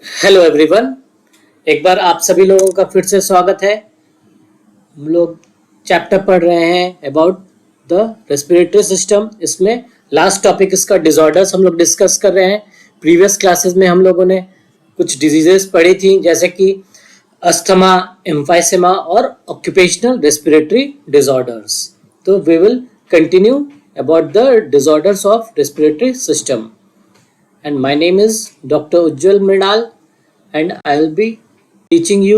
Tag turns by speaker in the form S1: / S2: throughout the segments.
S1: Hello everyone, एक बार आप सभी लोगों का फिर से स्वागत है। हम लोग चैप्टर पढ़ रहे हैं अबाउट द रेस्पिरेटरी सिस्टम। इसमें लास्ट टॉपिक इसका डिसऑर्डर्स हम लोग डिस्कस कर रहे हैं। प्रीवियस क्लासेस में हम लोगों ने कुछ डिजीजेस पढ़ी थी, जैसे कि अस्थमा, एम्फाइसेमा और ऑक्यूपेशनल रेस्पिरेटरी डिसऑर्डर्स। तो we will continue about the disorders of respiratory system. And my name is Dr. Ujjwal Mrinal, and I'll be teaching you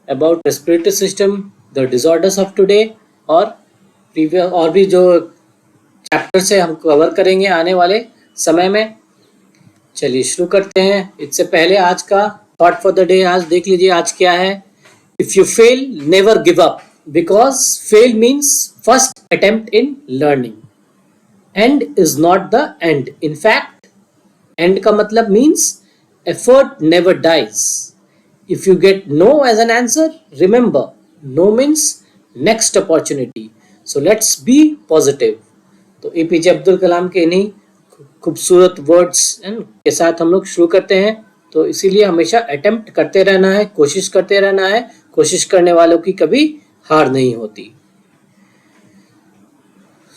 S1: about respiratory system, the disorders of today और previous और भी जो chapter से हम cover करेंगे आने वाले समय में। चलिए शुरू करते हैं। इससे पहले आज का थॉट फॉर द डे आज देख लीजिए। आज क्या है? If you fail never give up, because fail means first attempt in learning. And is not the end. In fact end का मतलब means effort never dies. If you get no as an answer, remember no means next opportunity. So let's be positive. तो APJ Abdul Kalam के इन्हीं खूबसूरत words के साथ हम लोग शुरू करते हैं। तो इसीलिए हमेशा अटेम्प्ट करते रहना है, कोशिश करते रहना है। कोशिश करने वालों की कभी हार नहीं होती।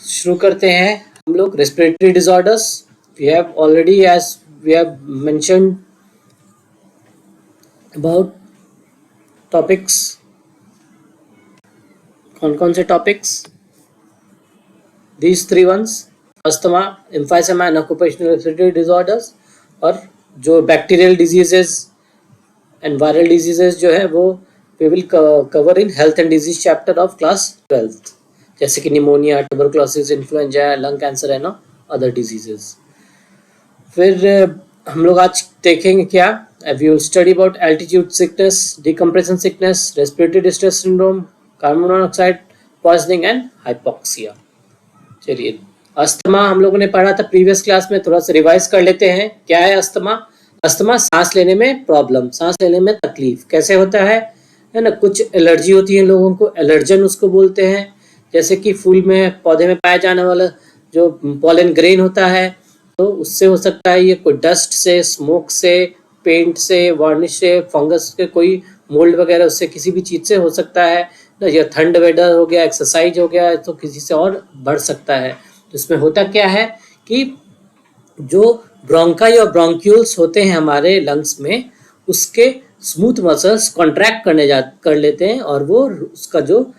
S1: शुरू करते हैं हम लोग respiratory disorders. We have already, as we have mentioned about topics, कौन से topics? These three ones: asthma, emphysema and occupational respiratory disorders। और जो bacterial diseases and viral diseases जो है वो we will cover in health and disease chapter of class 12th, जैसे कि pneumonia, tuberculosis, influenza, lung cancer and other diseases। फिर हम लोग आज देखेंगे क्या? We will study about altitude sickness, decompression sickness, respiratory distress syndrome, carbon monoxide poisoning and hypoxia. चलिए, asthma हम लोगों ने पढ़ा था प्रीवियस क्लास में, थोड़ा सा रिवाइज कर लेते हैं। क्या है अस्थमा? अस्थमा सांस लेने में प्रॉब्लम, सांस लेने में तकलीफ। कैसे होता है ना? कुछ एलर्जी होती है लोगों को, एलर्जन उसको बोलते हैं। जैसे कि फूल में, पौधे में पाया जाने वाला जो पॉलन ग्रेन होता है, तो उससे हो सकता है। ये कोई डस्ट से, स्मोक से, पेंट से, वार्निश से, फंगस के कोई मोल्ड वगैरह, उससे किसी भी चीज़ से हो सकता है ना। या ठंड वेदर हो गया, एक्सरसाइज हो गया, तो किसी से और बढ़ सकता है। तो इसमें होता क्या है कि जो ब्रोंकाई और ब्रोंक्यूल्स होते हैं हमारे लंग्स में, उसके स्मूथ मसल्स कॉन्ट्रैक्ट कर लेते हैं और वो उसका जो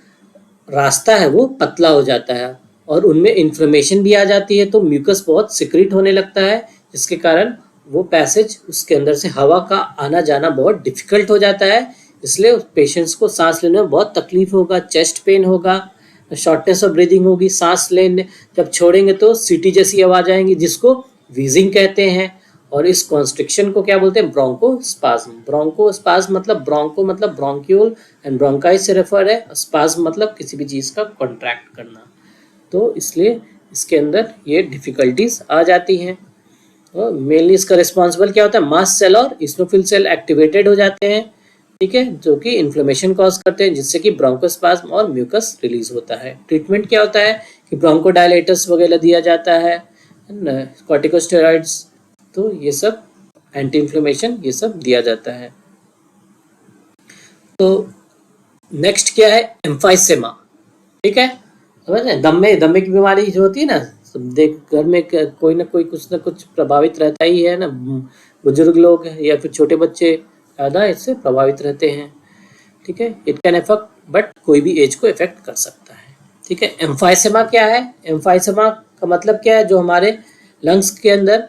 S1: रास्ता है वो पतला हो जाता है और उनमें इन्फ्लेमेशन भी आ जाती है। तो म्यूकस बहुत सिक्रीट होने लगता है, जिसके कारण वो पैसेज, उसके अंदर से हवा का आना जाना बहुत डिफिकल्ट हो जाता है। इसलिए पेशेंट्स को सांस लेने में बहुत तकलीफ होगा, चेस्ट पेन होगा, शॉर्टनेस ऑफ ब्रीदिंग होगी। सांस लेने जब छोड़ेंगे तो सीटी जैसी आवाज आएंगी, जिसको वीजिंग कहते हैं। और इस कॉन्स्ट्रिक्शन को क्या बोलते हैं? ब्रोंकोस्पाज्म। ब्रोंकोस्पाज्म मतलब ब्रोंको मतलब ब्रोंक्यूल एंड ब्रोंकाई से रेफर है। स्पाज्म मतलब किसी भी चीज का कॉन्ट्रैक्ट करना। तो इसलिए इसके अंदर ये डिफिकल्टीज आ जाती हैं। और मेनली इसका रिस्पॉन्सिबल क्या होता है? मास्ट सेल और इस्नोफिल सेल एक्टिवेटेड हो जाते हैं, ठीक है, जो कि इन्फ्लेमेशन कॉज करते हैं, जिससे कि ब्रोंकोस्पाज्म और म्यूकस रिलीज होता है। ट्रीटमेंट क्या होता है कि ब्रोंकोडायलेटर्स वगैरह दिया जाता है, कॉर्टिकोस्टेरॉइड्स, तो ये सब एंटी इन्फ्लेमेशन ये सब दिया जाता है। तो नेक्स्ट क्या है? एम्फाइसेमा, ठीक है। दम्मे की बीमारी जो होती है ना, देख घर में कोई ना कोई कुछ ना कुछ प्रभावित रहता ही है ना। बुजुर्ग लोग या फिर छोटे बच्चे ज़्यादा इससे प्रभावित रहते हैं, ठीक है। इट कैन अफेक्ट, बट कोई भी एज को इफेक्ट कर सकता है, ठीक है। एम्फाइसेमा क्या है? एम्फाइसेमा का मतलब क्या है? जो हमारे लंग्स के अंदर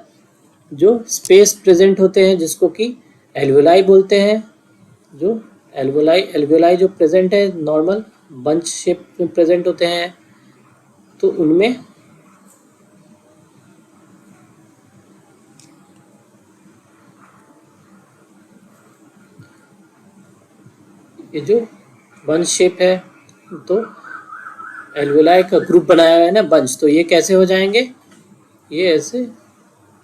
S1: जो स्पेस प्रेजेंट होते हैं, जिसको कि एल्वियोलाई बोलते हैं। जो एल्वियोलाई जो प्रेजेंट है, नॉर्मल बंच शेप में प्रेजेंट होते हैं, तो उनमें ये जो बंच शेप है, तो एल्वियोलाई का ग्रुप बनाया हुआ है ना, बंच, तो ये कैसे हो जाएंगे? ये ऐसे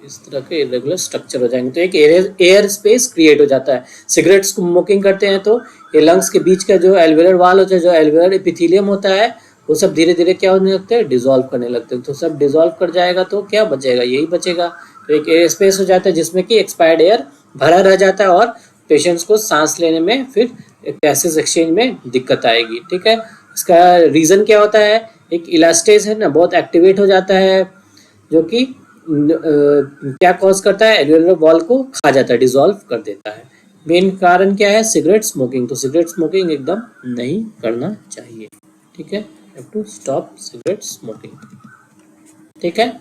S1: इस तरह के इरेगुलर स्ट्रक्चर हो जाएंगे। तो एक एयर स्पेस क्रिएट हो जाता है। सिगरेट स्मोकिंग करते हैं तो ये लंग्स के बीच का जो एल्वियोलर वाल होता है, जो एल्वियोलर एपिथेलियम होता है, वो सब धीरे धीरे क्या होने लगते हैं? डिसॉल्व करने लगते हैं। तो सब डिसॉल्व कर जाएगा तो क्या बचेगा? यही बचेगा। तो एक एयर स्पेस हो जाता है जिसमें कि एक्सपायर्ड एयर भरा रह जाता है और पेशेंट्स को सांस लेने में फिर गैसेस एक्सचेंज में दिक्कत आएगी। ठीक है, इसका रीज़न क्या होता है, एक इलास्टेज है ना बहुत एक्टिवेट हो जाता है जो कि क्या कॉज करता है, एल्वियोलर वॉल को खा जाता है, डिसॉल्व कर देता है। मेन कारण क्या है, सिगरेट स्मोकिंग। तो सिगरेट स्मोकिंग एकदम नहीं करना चाहिए। ठीक है, have to stop cigarette smoking. ठीक है,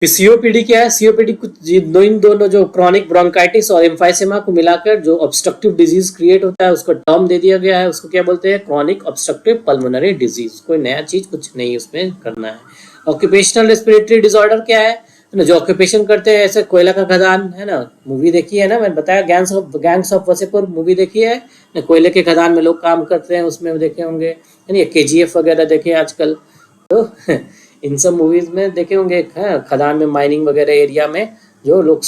S1: सीओपीडी क्या है, सीओपीडी कुछ इन दोनों जो क्रॉनिक ब्रोंकाइटिस और एम्फाइसेमा को मिलाकर जो ऑब्स्ट्रक्टिव डिजीज क्रिएट होता है उसको टर्म दे दिया गया है, उसको क्या बोलते हैं, क्रॉनिक ऑब्स्ट्रक्टिव पल्मोनरी डिजीज। कोई नया चीज कुछ नहीं उसमें करना है। ऑक्यूपेशनल रेस्पिरेटरी डिसऑर्डर क्या है ना, जो ऑक्यूपेशन करते हैं, ऐसे कोयला का खदान है ना, मूवी देखी है ना, मैंने बताया गैंग्स ऑफ वसेपुर मूवी देखी है ना, कोयले के खदान में लोग काम करते हैं, उसमें देखे होंगे, यानी केजीएफ वगैरह देखे आजकल तो इन सब मूवीज में देखे होंगे, खदान में माइनिंग वगैरह एरिया में जो लोग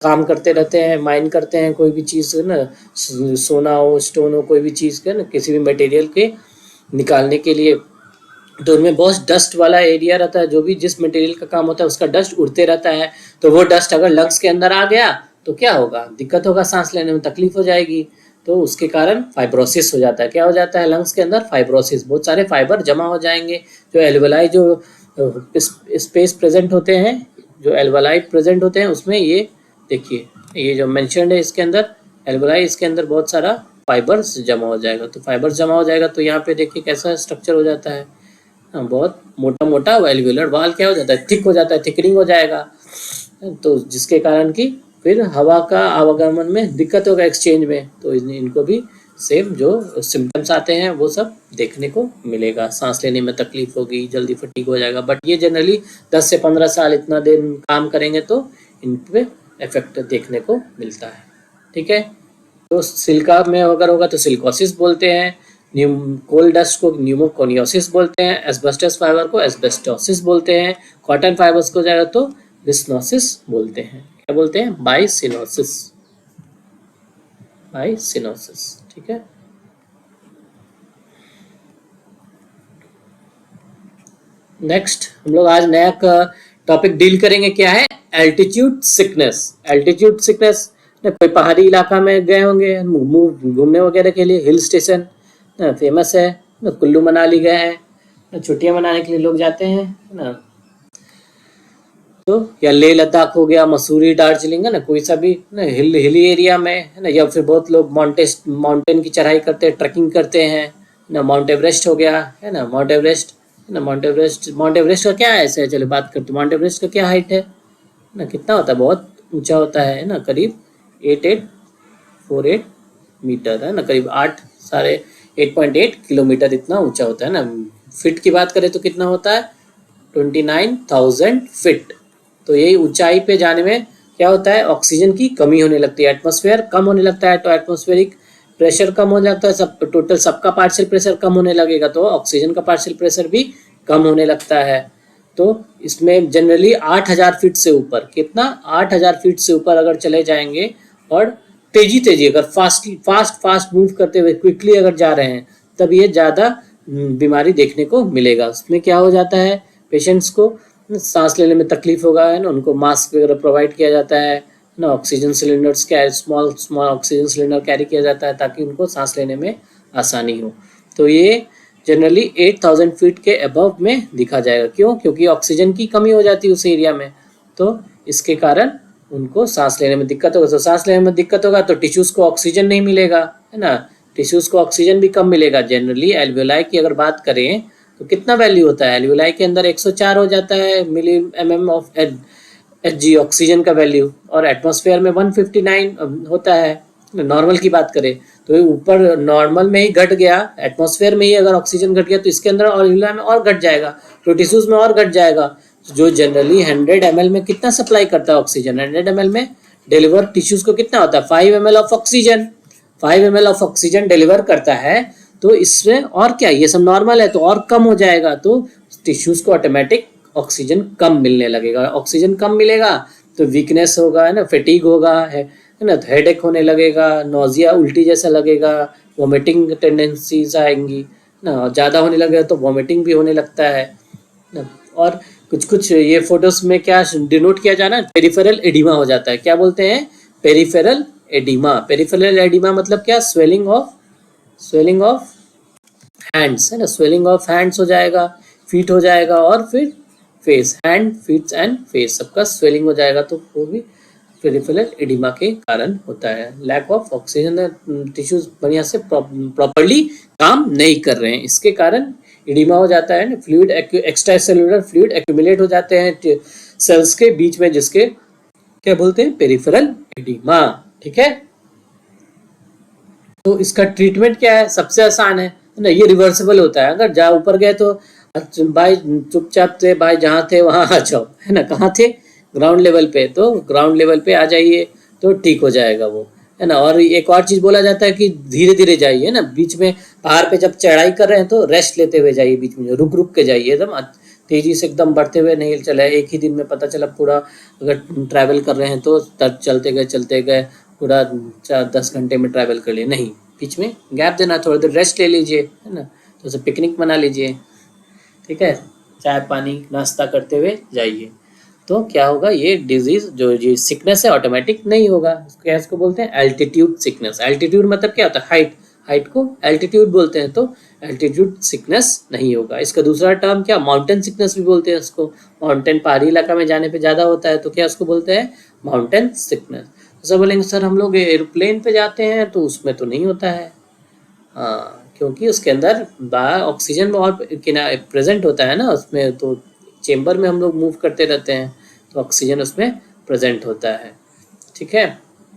S1: काम करते रहते हैं, माइन करते हैं कोई भी चीज़ ना, सोना हो, स्टोन हो, कोई भी चीज़ के ना, किसी भी मटेरियल के निकालने के लिए, तो उनमें बहुत डस्ट वाला एरिया रहता है, जो भी जिस मटेरियल का काम होता है उसका डस्ट उड़ते रहता है। तो वो डस्ट अगर लंग्स के अंदर आ गया तो क्या होगा, दिक्कत होगा, सांस लेने में तकलीफ हो जाएगी। तो उसके कारण फाइब्रोसिस हो जाता है। क्या हो जाता है, लंग्स के अंदर फाइब्रोसिस, बहुत सारे फाइबर जमा हो जाएंगे। जो एल्वेलाई जो स्पेस प्रेजेंट होते हैं, जो एल्वेलाई प्रेजेंट होते हैं उसमें ये देखिए, ये जो मेंशन्ड है इसके अंदर एल्वेलाई, इसके अंदर बहुत सारा फाइबर्स जमा हो जाएगा। तो फाइबर्स जमा हो जाएगा तो यहाँ पे देखिए कैसा स्ट्रक्चर हो जाता है, बहुत मोटा मोटा एल्वेलर वॉल क्या हो जाता है, थिक हो जाता है, थिकनिंग हो जाएगा। तो जिसके कारण कि फिर हवा का आवागमन में दिक्कत होगा एक्सचेंज में। तो इनको भी सेम जो सिम्टम्स आते हैं वो सब देखने को मिलेगा, सांस लेने में तकलीफ होगी, जल्दी फटीग हो जाएगा। बट ये जनरली 10 से 15 साल इतना दिन काम करेंगे तो इन पे इफेक्ट देखने को मिलता है। ठीक है, तो सिलिका में अगर होगा तो सिलिकोसिस बोलते हैं, कोल डस्ट को न्यूमोकोनियोसिस बोलते हैं, एस्बेस्टस फाइबर को एस्बेस्टोसिस बोलते हैं, कॉटन फाइबर्स को जाएगा तो बिस्नोसिस बोलते हैं। क्या बोलते हैं, बाइसिनोसिस, बाइसिनोसिस। ठीक है, नेक्स्ट हम लोग आज नया टॉपिक डील करेंगे, क्या है, एल्टीट्यूड सिकनेस। एल्टीट्यूड सिकनेस, कोई पहाड़ी इलाका में गए होंगे घूमने वगैरह के लिए, हिल स्टेशन फेमस है ना, कुल्लू मनाली गए हैं, छुट्टियां मनाने के लिए लोग जाते हैं ना, तो या लेह लद्दाख हो गया, मसूरी, दार्जिलिंग है ना, कोई सा भी ना हिली एरिया में है ना, या फिर बहुत लोग माउंटेन की चढ़ाई करते हैं, ट्रैकिंग करते हैं ना, माउंट एवरेस्ट हो गया है ना, माउंट एवरेस्ट है ना, माउंट एवरेस्ट का क्या है, ऐसे चलो बात करते हैं, माउंट एवरेस्ट का क्या हाइट है ना, कितना होता है, बहुत ऊंचा होता है ना, करीब 8848 मीटर है ना, करीब 8.8 किलोमीटर इतना ऊंचा होता है ना। फिट की बात करें तो कितना होता है, 29,000 फिट। तो यही ऊंचाई पे जाने में क्या होता है, ऑक्सीजन की कमी होने लगती है, एटमॉस्फेयर कम होने लगता है, तो एटमॉस्फेरिक प्रेशर कम हो जाता है, सब टोटल सबका पार्शियल प्रेशर कम होने लगेगा, तो ऑक्सीजन का पार्शियल प्रेशर भी कम होने लगता है। तो इसमें जनरली 8,000 फीट से ऊपर, कितना, 8,000 फीट से ऊपर अगर चले जाएंगे और तेजी अगर फास्ट मूव करते हुए क्विकली अगर जा रहे हैं, तब ये ज़्यादा बीमारी देखने को मिलेगा। उसमें क्या हो जाता है, पेशेंट्स को सांस लेने में तकलीफ होगा है ना, उनको मास्क वगैरह प्रोवाइड किया जाता है ना, oxygen cylinders small oxygen cylinder carry किया जाता है ताकि उनको सांस लेने में आसानी हो। तो ये जनरली 8,000 फीट के अबव में दिखा जाएगा। क्यों, क्योंकि ऑक्सीजन की कमी हो जाती है उस एरिया में, तो इसके कारण उनको सांस लेने में दिक्कत होगा। तो सांस लेने में दिक्कत होगा तो टिश्यूज को ऑक्सीजन नहीं मिलेगा है ना, टिश्यूज को ऑक्सीजन भी कम मिलेगा। जनरली एल्वियोलाई की अगर बात करें तो कितना वैल्यू होता है, एल्वियोलाई के अंदर 104 हो जाता है मिली mm ऑफ Hg ऑक्सीजन का वैल्यू, और एटमॉस्फेयर में 159 होता है। नॉर्मल की बात करें तो ऊपर नॉर्मल में ही घट गया, एटमॉस्फेयर में ही अगर ऑक्सीजन घट गया तो इसके अंदर और एल्वियोलाई में और घट जाएगा, तो टिश्यूज में और घट जाएगा। जो जनरली 100 ml में कितना सप्लाई करता है ऑक्सीजन, 100 ml में डिलीवर टिश्यूज को कितना होता है, 5 ml of oxygen, 5 ml of oxygen deliver करता है। तो इसमें और क्या, ये सब नॉर्मल है तो और कम हो जाएगा, तो टिश्यूज को ऑटोमेटिक ऑक्सीजन कम मिलने लगेगा। ऑक्सीजन कम मिलेगा तो वीकनेस होगा है ना, फैटीग होगा है ना, हेडेक होने लगेगा, नोजिया उल्टी जैसा लगेगा, वॉमिटिंग टेंडेंसीज आएंगी ना, ज़्यादा होने लगेगा तो वॉमिटिंग भी होने लगता है ना, और कुछ ये फोटोज में क्या डिनोट किया जाना, पेरिफेरल एडिमा हो जाता है। क्या बोलते हैं? Peripheral oedema. पेरिफेरल एडिमा मतलब क्या? स्वेलिंग ऑफ हैंड्स, है ना, स्वेलिंग ऑफ हैंड्स हो जाएगा, फीट हो जाएगा, और फिर face, hand, feet and face सबका स्वेलिंग हो जाएगा, तो वो भी पेरिफेरल एडिमा के कारण होता है। लैक ऑफ ऑक्सीजन, टिश्यूज बढ़िया से प्रॉपर्ली काम नहीं कर रहे हैं, इसके कारण एडिमा हो जाता है। Fluid, extra cellular fluid accumulate हो जाते हैं सेल्स के बीच में, जिसके क्या बोलते हैं? Peripheral oedema. ठीक है, तो इसका ट्रीटमेंट क्या है? सबसे आसान है ना, ये रिवर्सिबल होता है। अगर जहाँ ऊपर गए तो भाई चुपचाप से भाई जहाँ थे वहां आ जाओ, है ना, कहाँ थे? ग्राउंड लेवल पे, तो ग्राउंड लेवल पे आ जाइए तो ठीक हो जाएगा वो, है ना। और एक और चीज बोला जाता है कि धीरे धीरे जाइए ना, बीच में पहाड़ पे जब चढ़ाई कर रहे हैं तो रेस्ट लेते हुए जाइए, बीच में रुक रुक के जाइए, एकदम तेजी से एकदम बढ़ते हुए नहीं चले। एक ही दिन में पता चला पूरा, अगर ट्रैवल कर रहे हैं तो चलते गए पूरा 4-10 घंटे में ट्रैवल कर लिए, नहीं, बीच में गैप देना, थोड़ी देर रेस्ट ले लीजिए, है ना, तो उसे पिकनिक बना लीजिए। ठीक है, चाय पानी नाश्ता करते हुए जाइए, तो क्या होगा? ये डिजीज जो ये सिकनेस है ऑटोमेटिक नहीं होगा। क्या इसको बोलते हैं? Altitude sickness. एल्टीट्यूड मतलब क्या होता है? हाइट, हाइट को एल्टीट्यूड बोलते हैं, तो एल्टीट्यूड सिकनेस नहीं होगा। इसका दूसरा टर्म क्या? माउंटेन सिकनेस भी बोलते हैं इसको। माउंटेन, पहाड़ी इलाका में जाने पे ज़्यादा होता है, तो क्या उसको बोलते हैं? Mountain sickness. तो सब बोलेंगे सर हम लोग एरोप्लेन पे जाते हैं तो उसमें तो नहीं होता है। हाँ, क्योंकि उसके अंदर ऑक्सीजन बहुत प्रेजेंट होता है ना उसमें, तो चेम्बर में हम लोग मूव करते रहते हैं तो ऑक्सीजन उसमें प्रेजेंट होता है। ठीक है,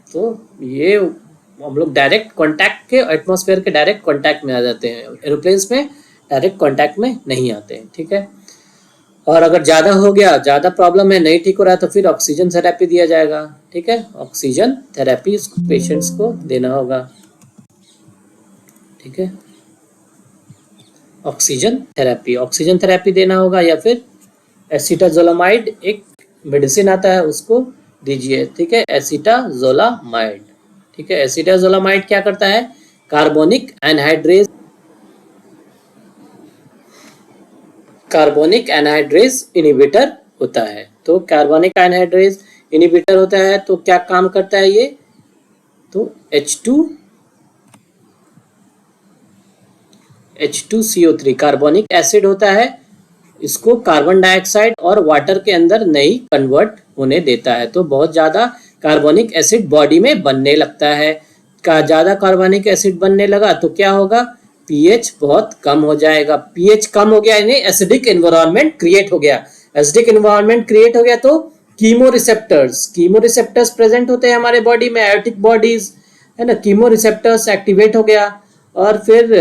S1: तो ये हम लोग डायरेक्ट कांटेक्ट के, एटमॉस्फेयर के डायरेक्ट कांटेक्ट में आ जाते हैं, एरोप्लेन्स में डायरेक्ट कांटेक्ट में नहीं आते हैं। ठीक है, और अगर ज़्यादा हो गया, ज़्यादा प्रॉब्लम है, नहीं ठीक हो रहा है, तो फिर ऑक्सीजन थेरेपी दिया जाएगा। ठीक है, ऑक्सीजन थेरेपी पेशेंट्स को देना होगा। ठीक है, ऑक्सीजन थेरेपी देना होगा, या फिर एसिटाजोलामाइड एक मेडिसिन आता है उसको दीजिए। ठीक है, एसिटाजोलामाइड। ठीक है, एसिटाजोलामाइड क्या करता है? कार्बोनिक एनहाइड्रेज इनिबिटर होता है। तो कार्बोनिक एनहाइड्रेज इनिबिटर होता है, तो क्या काम करता है ये? तो H2CO3 कार्बोनिक एसिड होता है, इसको कार्बन डाइऑक्साइड और वाटर के अंदर नहीं कन्वर्ट होने देता है। तो बहुत ज़्यादा कार्बोनिक एसिड बॉडी में बनने लगता है। ज़्यादा कार्बोनिक एसिड बनने लगा तो क्या होगा? पीएच बहुत कम हो जाएगा। पीएच कम हो गया यानी एसिडिक एनवायरनमेंट क्रिएट हो गया। एसिडिक एनवायरनमेंट क्रिएट हो गया तो कीमो रिसेप्टर्स प्रेजेंट होते हैं हमारे बॉडी में, एयोटिक बॉडीज, है ना, कीमो रिसेप्टर्स एक्टिवेट हो गया। और फिर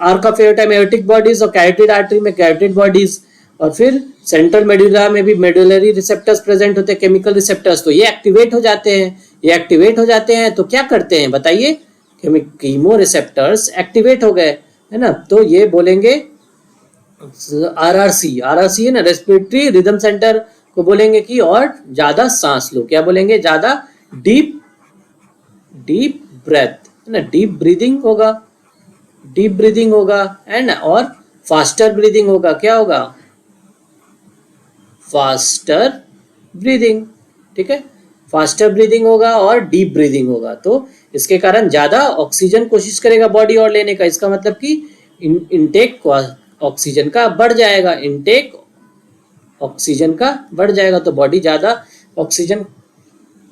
S1: आर्क ऑफ एयोटा में एयोटिक बॉडीज, और कैरोटिड आर्टरी में कैरोटिड बॉडीज, और फिर सेंट्रल मेडुला में भी मेडुलरी रिसेप्टर्स प्रेजेंट होते हैं, केमिकल रिसेप्टर्स, तो ये एक्टिवेट हो जाते हैं। तो क्या करते हैं बताइए? कीमो रिसेप्टर्स एक्टिवेट हो गए, है ना, तो ये बोलेंगे आरआरसी है ना, रेस्पिरेटरी रिदम सेंटर को बोलेंगे कि और ज्यादा सांस लो। क्या बोलेंगे? ज्यादा डीप ब्रेथ, है ना, डीप ब्रीदिंग होगा, है ना, और फास्टर ब्रीदिंग होगा। क्या होगा? Faster breathing. ठीक है, फास्टर ब्रीदिंग होगा और डीप ब्रीदिंग होगा, तो इसके कारण ज्यादा ऑक्सीजन कोशिश करेगा बॉडी और लेने का। इसका मतलब कि इनटेक ऑक्सीजन का बढ़ जाएगा, तो बॉडी ज्यादा ऑक्सीजन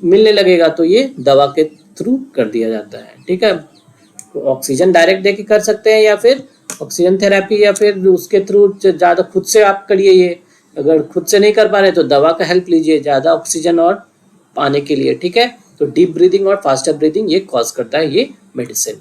S1: मिलने लगेगा, तो ये दवा के थ्रू कर दिया जाता है। ठीक है, तो ऑक्सीजन डायरेक्ट देके कर सकते हैं, या फिर ऑक्सीजन थेरेपी, या फिर उसके थ्रू ज़्यादा खुद से आप करिए। ये अगर खुद से नहीं कर पा रहे तो दवा का हेल्प लीजिए ज़्यादा ऑक्सीजन और पाने के लिए। ठीक है, तो डीप ब्रीदिंग और फास्टर ब्रीदिंग ये कॉज करता है ये मेडिसिन।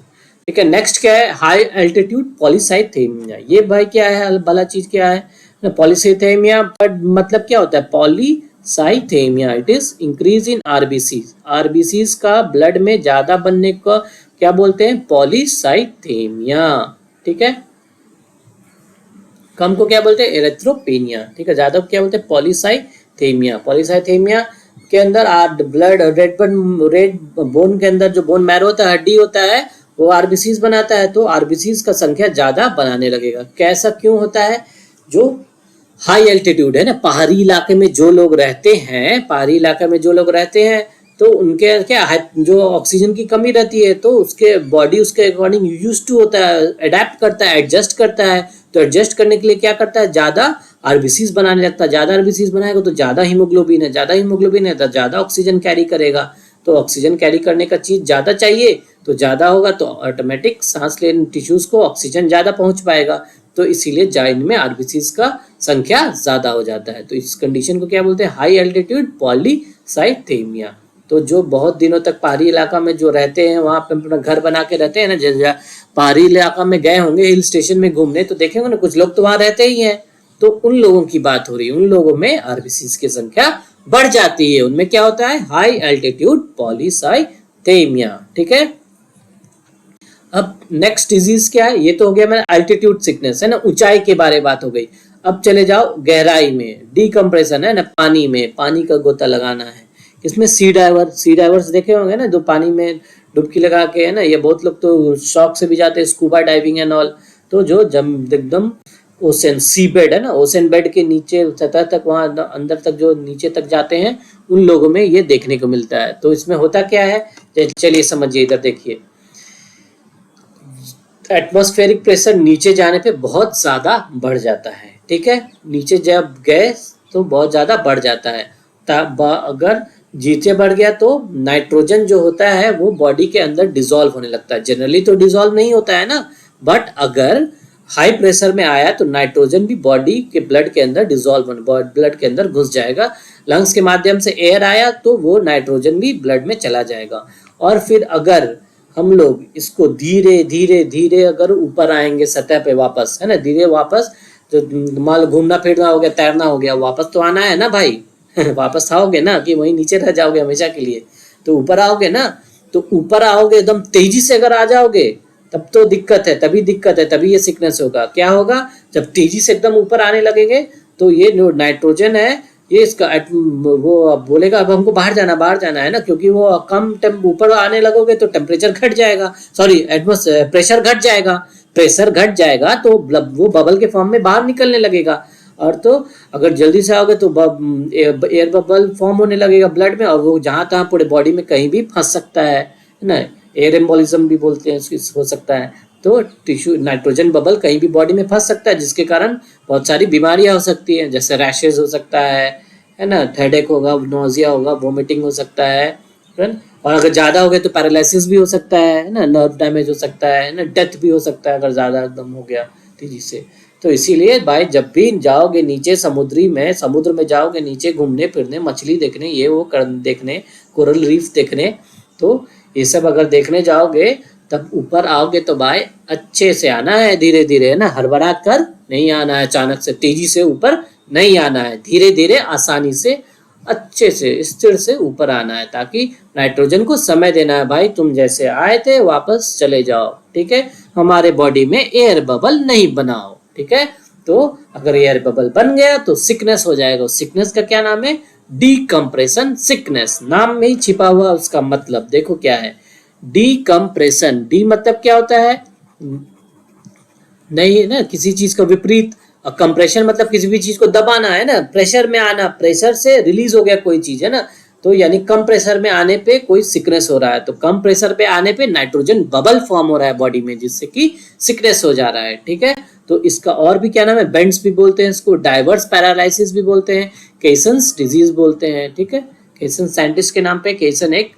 S1: ठीक है, नेक्स्ट क्या है? High altitude polycythaemia. ये भाई क्या है? भला चीज क्या है? पॉलीसाइथेमिया मतलब क्या होता है? Polycythaemia it is increase in RBCs का ब्लड में ज्यादा बनने का क्या बोलते हैं? पॉलीसाइथेमिया। ठीक है, कम को क्या बोलते हैं? एरिथ्रोपेनिया। ठीक है, ज्यादा क्या बोलते हैं? पॉलीसाइथेमिया के अंदर ब्लड रेड बोन के अंदर जो बोन मैरो होता है, हड्डी होता है, वो आरबीसीज बनाता है, तो आरबीसीज का संख्या ज्यादा बनाने लगेगा। कैसा क्यों होता है? जो हाई एल्टीट्यूड है ना, पहाड़ी इलाके में जो लोग रहते हैं, पहाड़ी इलाके में जो लोग रहते हैं तो उनके क्या जो ऑक्सीजन की कमी रहती है तो उसके बॉडी उसके अकॉर्डिंग यूज टू होता है, अडेप्ट करता है, एडजस्ट करता है। तो एडजस्ट करने के लिए क्या करता है, ज्यादा आरबीसीज बनाने लगता है। ज्यादा आरबीसीज बनाएगा तो ज्यादा हीमोग्लोबिन है, ज्यादा हीमोग्लोबिन है तो ज्यादा ऑक्सीजन कैरी करेगा। तो ऑक्सीजन कैरी करने का चीज ज्यादा चाहिए तो ज्यादा होगा तो ऑटोमेटिक सांस लेने टिश्यूज को ऑक्सीजन ज्यादा पहुंच पाएगा। तो इसीलिए जाइन में आरबीसीज का संख्या ज्यादा हो जाता है। तो इस कंडीशन को क्या बोलते हैं, हाई एल्टीट्यूड पॉलीसाइथेमिया। तो जो बहुत दिनों तक पहाड़ी इलाका में जो रहते हैं वहां पे अपना घर बना के रहते हैं ना, जैसे पहाड़ी इलाका में गए होंगे हिल स्टेशन में घूमने तो देखेंगे ना कुछ लोग तो वहां रहते ही हैं। तो उन लोगों की बात हो रही है, उन लोगों में आरबीसीज की संख्या बढ़ जाती है। उनमें क्या होता है, हाई एल्टीट्यूड पॉलीसाइथेमिया। ठीक है, अब नेक्स्ट डिजीज क्या है, ये तो हो गया मैं एल्टीट्यूड सिकनेस है ना, ऊंचाई के बारे में बात हो गई। अब चले जाओ गहराई में, डीकम्प्रेशन है ना, पानी में पानी का गोता लगाना है। इसमें सी डाइवर्स देखे होंगे ना, जो पानी में डुबकी लगा के है ना, ये बहुत लोग तो शौक से भी जाते हैं, स्कूबा डाइविंग एंड ऑल। तो जो एकदम ओशन सी बेड है ना, ओशन बेड के नीचे सतह तक वहां अंदर तक जो नीचे तक जाते हैं उन लोगों में ये देखने को मिलता है। तो इसमें होता क्या है, चलिए समझिए, इधर देखिए। एटमॉस्फेरिक प्रेशर नीचे जाने पे बहुत ज्यादा बढ़ जाता है। ठीक है, नीचे जब गए तो बहुत ज्यादा बढ़ जाता है। अगर नीचे बढ़ गया तो नाइट्रोजन जो होता है वो बॉडी के अंदर डिसॉल्व होने लगता है। जनरली तो डिसॉल्व नहीं होता है ना, बट अगर हाई प्रेशर में आया तो नाइट्रोजन भी बॉडी के ब्लड के अंदर डिसॉल्व ब्लड के अंदर घुस जाएगा। लंग्स के माध्यम से एयर आया तो वो नाइट्रोजन भी ब्लड में चला जाएगा। और फिर अगर हम लोग इसको धीरे धीरे धीरे अगर ऊपर आएंगे सतह पे वापस, है ना, धीरे वापस, तो मान लो घूमना फिरना हो गया, तैरना हो गया, वापस तो आना है ना भाई वापस आओगे ना कि वहीं नीचे रह जाओगे हमेशा के लिए। तो ऊपर आओगे ना, तो ऊपर आओगे एकदम तेजी से अगर आ जाओगे तब तो दिक्कत है, तभी दिक्कत है, तभी ये सिकनेस होगा। क्या होगा, जब तेजी से एकदम ऊपर आने लगेंगे तो ये जो नाइट्रोजन है ये इसका वो बोलेगा अब हमको बाहर जाना है ना, क्योंकि वो कम ऊपर आने लगोगे तो टेम्परेचर घट जाएगा, सॉरी प्रेशर घट जाएगा। प्रेशर घट जाएगा तो वो बबल के फॉर्म में बाहर निकलने लगेगा। और तो अगर जल्दी से आओगे तो एयर बबल फॉर्म होने लगेगा ब्लड में, और वो जहां तहां पूरे बॉडी में कहीं भी फंस सकता है ना, एयर एम्बोलिज्म भी बोलते हैं हो सकता है। तो टिश्यू नाइट्रोजन बबल कहीं भी बॉडी में फंस सकता है, जिसके कारण बहुत सारी बीमारियां हो सकती हैं, जैसे रैशेज हो सकता है ना, हेडेक होगा, नोजिया होगा, वोमिटिंग हो सकता है। और अगर ज्यादा हो गया तो पैरालिसिस भी हो सकता है ना, नर्व डैमेज हो सकता है ना, डेथ भी हो सकता है अगर ज्यादा एकदम हो गया तेजी से। तो इसीलिए भाई जब भी जाओगे नीचे समुद्र में जाओगे नीचे घूमने फिरने, मछली देखने, ये वो देखने, कोरल रीफ देखने, तो ये सब अगर देखने जाओगे तब ऊपर आओगे तो भाई अच्छे से आना है, धीरे धीरे, है ना, हड़बड़ा कर नहीं आना है, अचानक से तेजी से ऊपर नहीं आना है, धीरे धीरे आसानी से अच्छे से स्थिर से ऊपर आना है, ताकि नाइट्रोजन को समय देना है भाई, तुम जैसे आए थे वापस चले जाओ। ठीक है, हमारे बॉडी में एयर बबल नहीं बनाओ। ठीक है, तो अगर एयर बबल बन गया तो सिकनेस हो जाएगा। सिकनेस का क्या नाम है, डीकम्प्रेशन सिकनेस। नाम में ही छिपा हुआ उसका मतलब देखो क्या है, डीकम्प्रेशन। डी मतलब क्या होता है, नहीं है ना, किसी चीज का विपरीत। और कंप्रेशन मतलब किसी भी चीज को दबाना है ना, प्रेशर में आना, प्रेशर से रिलीज हो गया कोई चीज, है ना, तो यानी कम प्रेशर में आने पे कोई सिकनेस हो रहा है। तो कम प्रेशर पे आने पे नाइट्रोजन बबल फॉर्म हो रहा है बॉडी में, जिससे कि सिकनेस हो जा रहा है। ठीक है, तो इसका और भी क्या नाम है, बेंड्स भी बोलते हैं इसको, डाइवर्स पैरालिसिस भी बोलते हैं, केसन्स डिजीज बोलते हैं। ठीक है, केसन साइंटिस्ट के नाम पे, केसन एक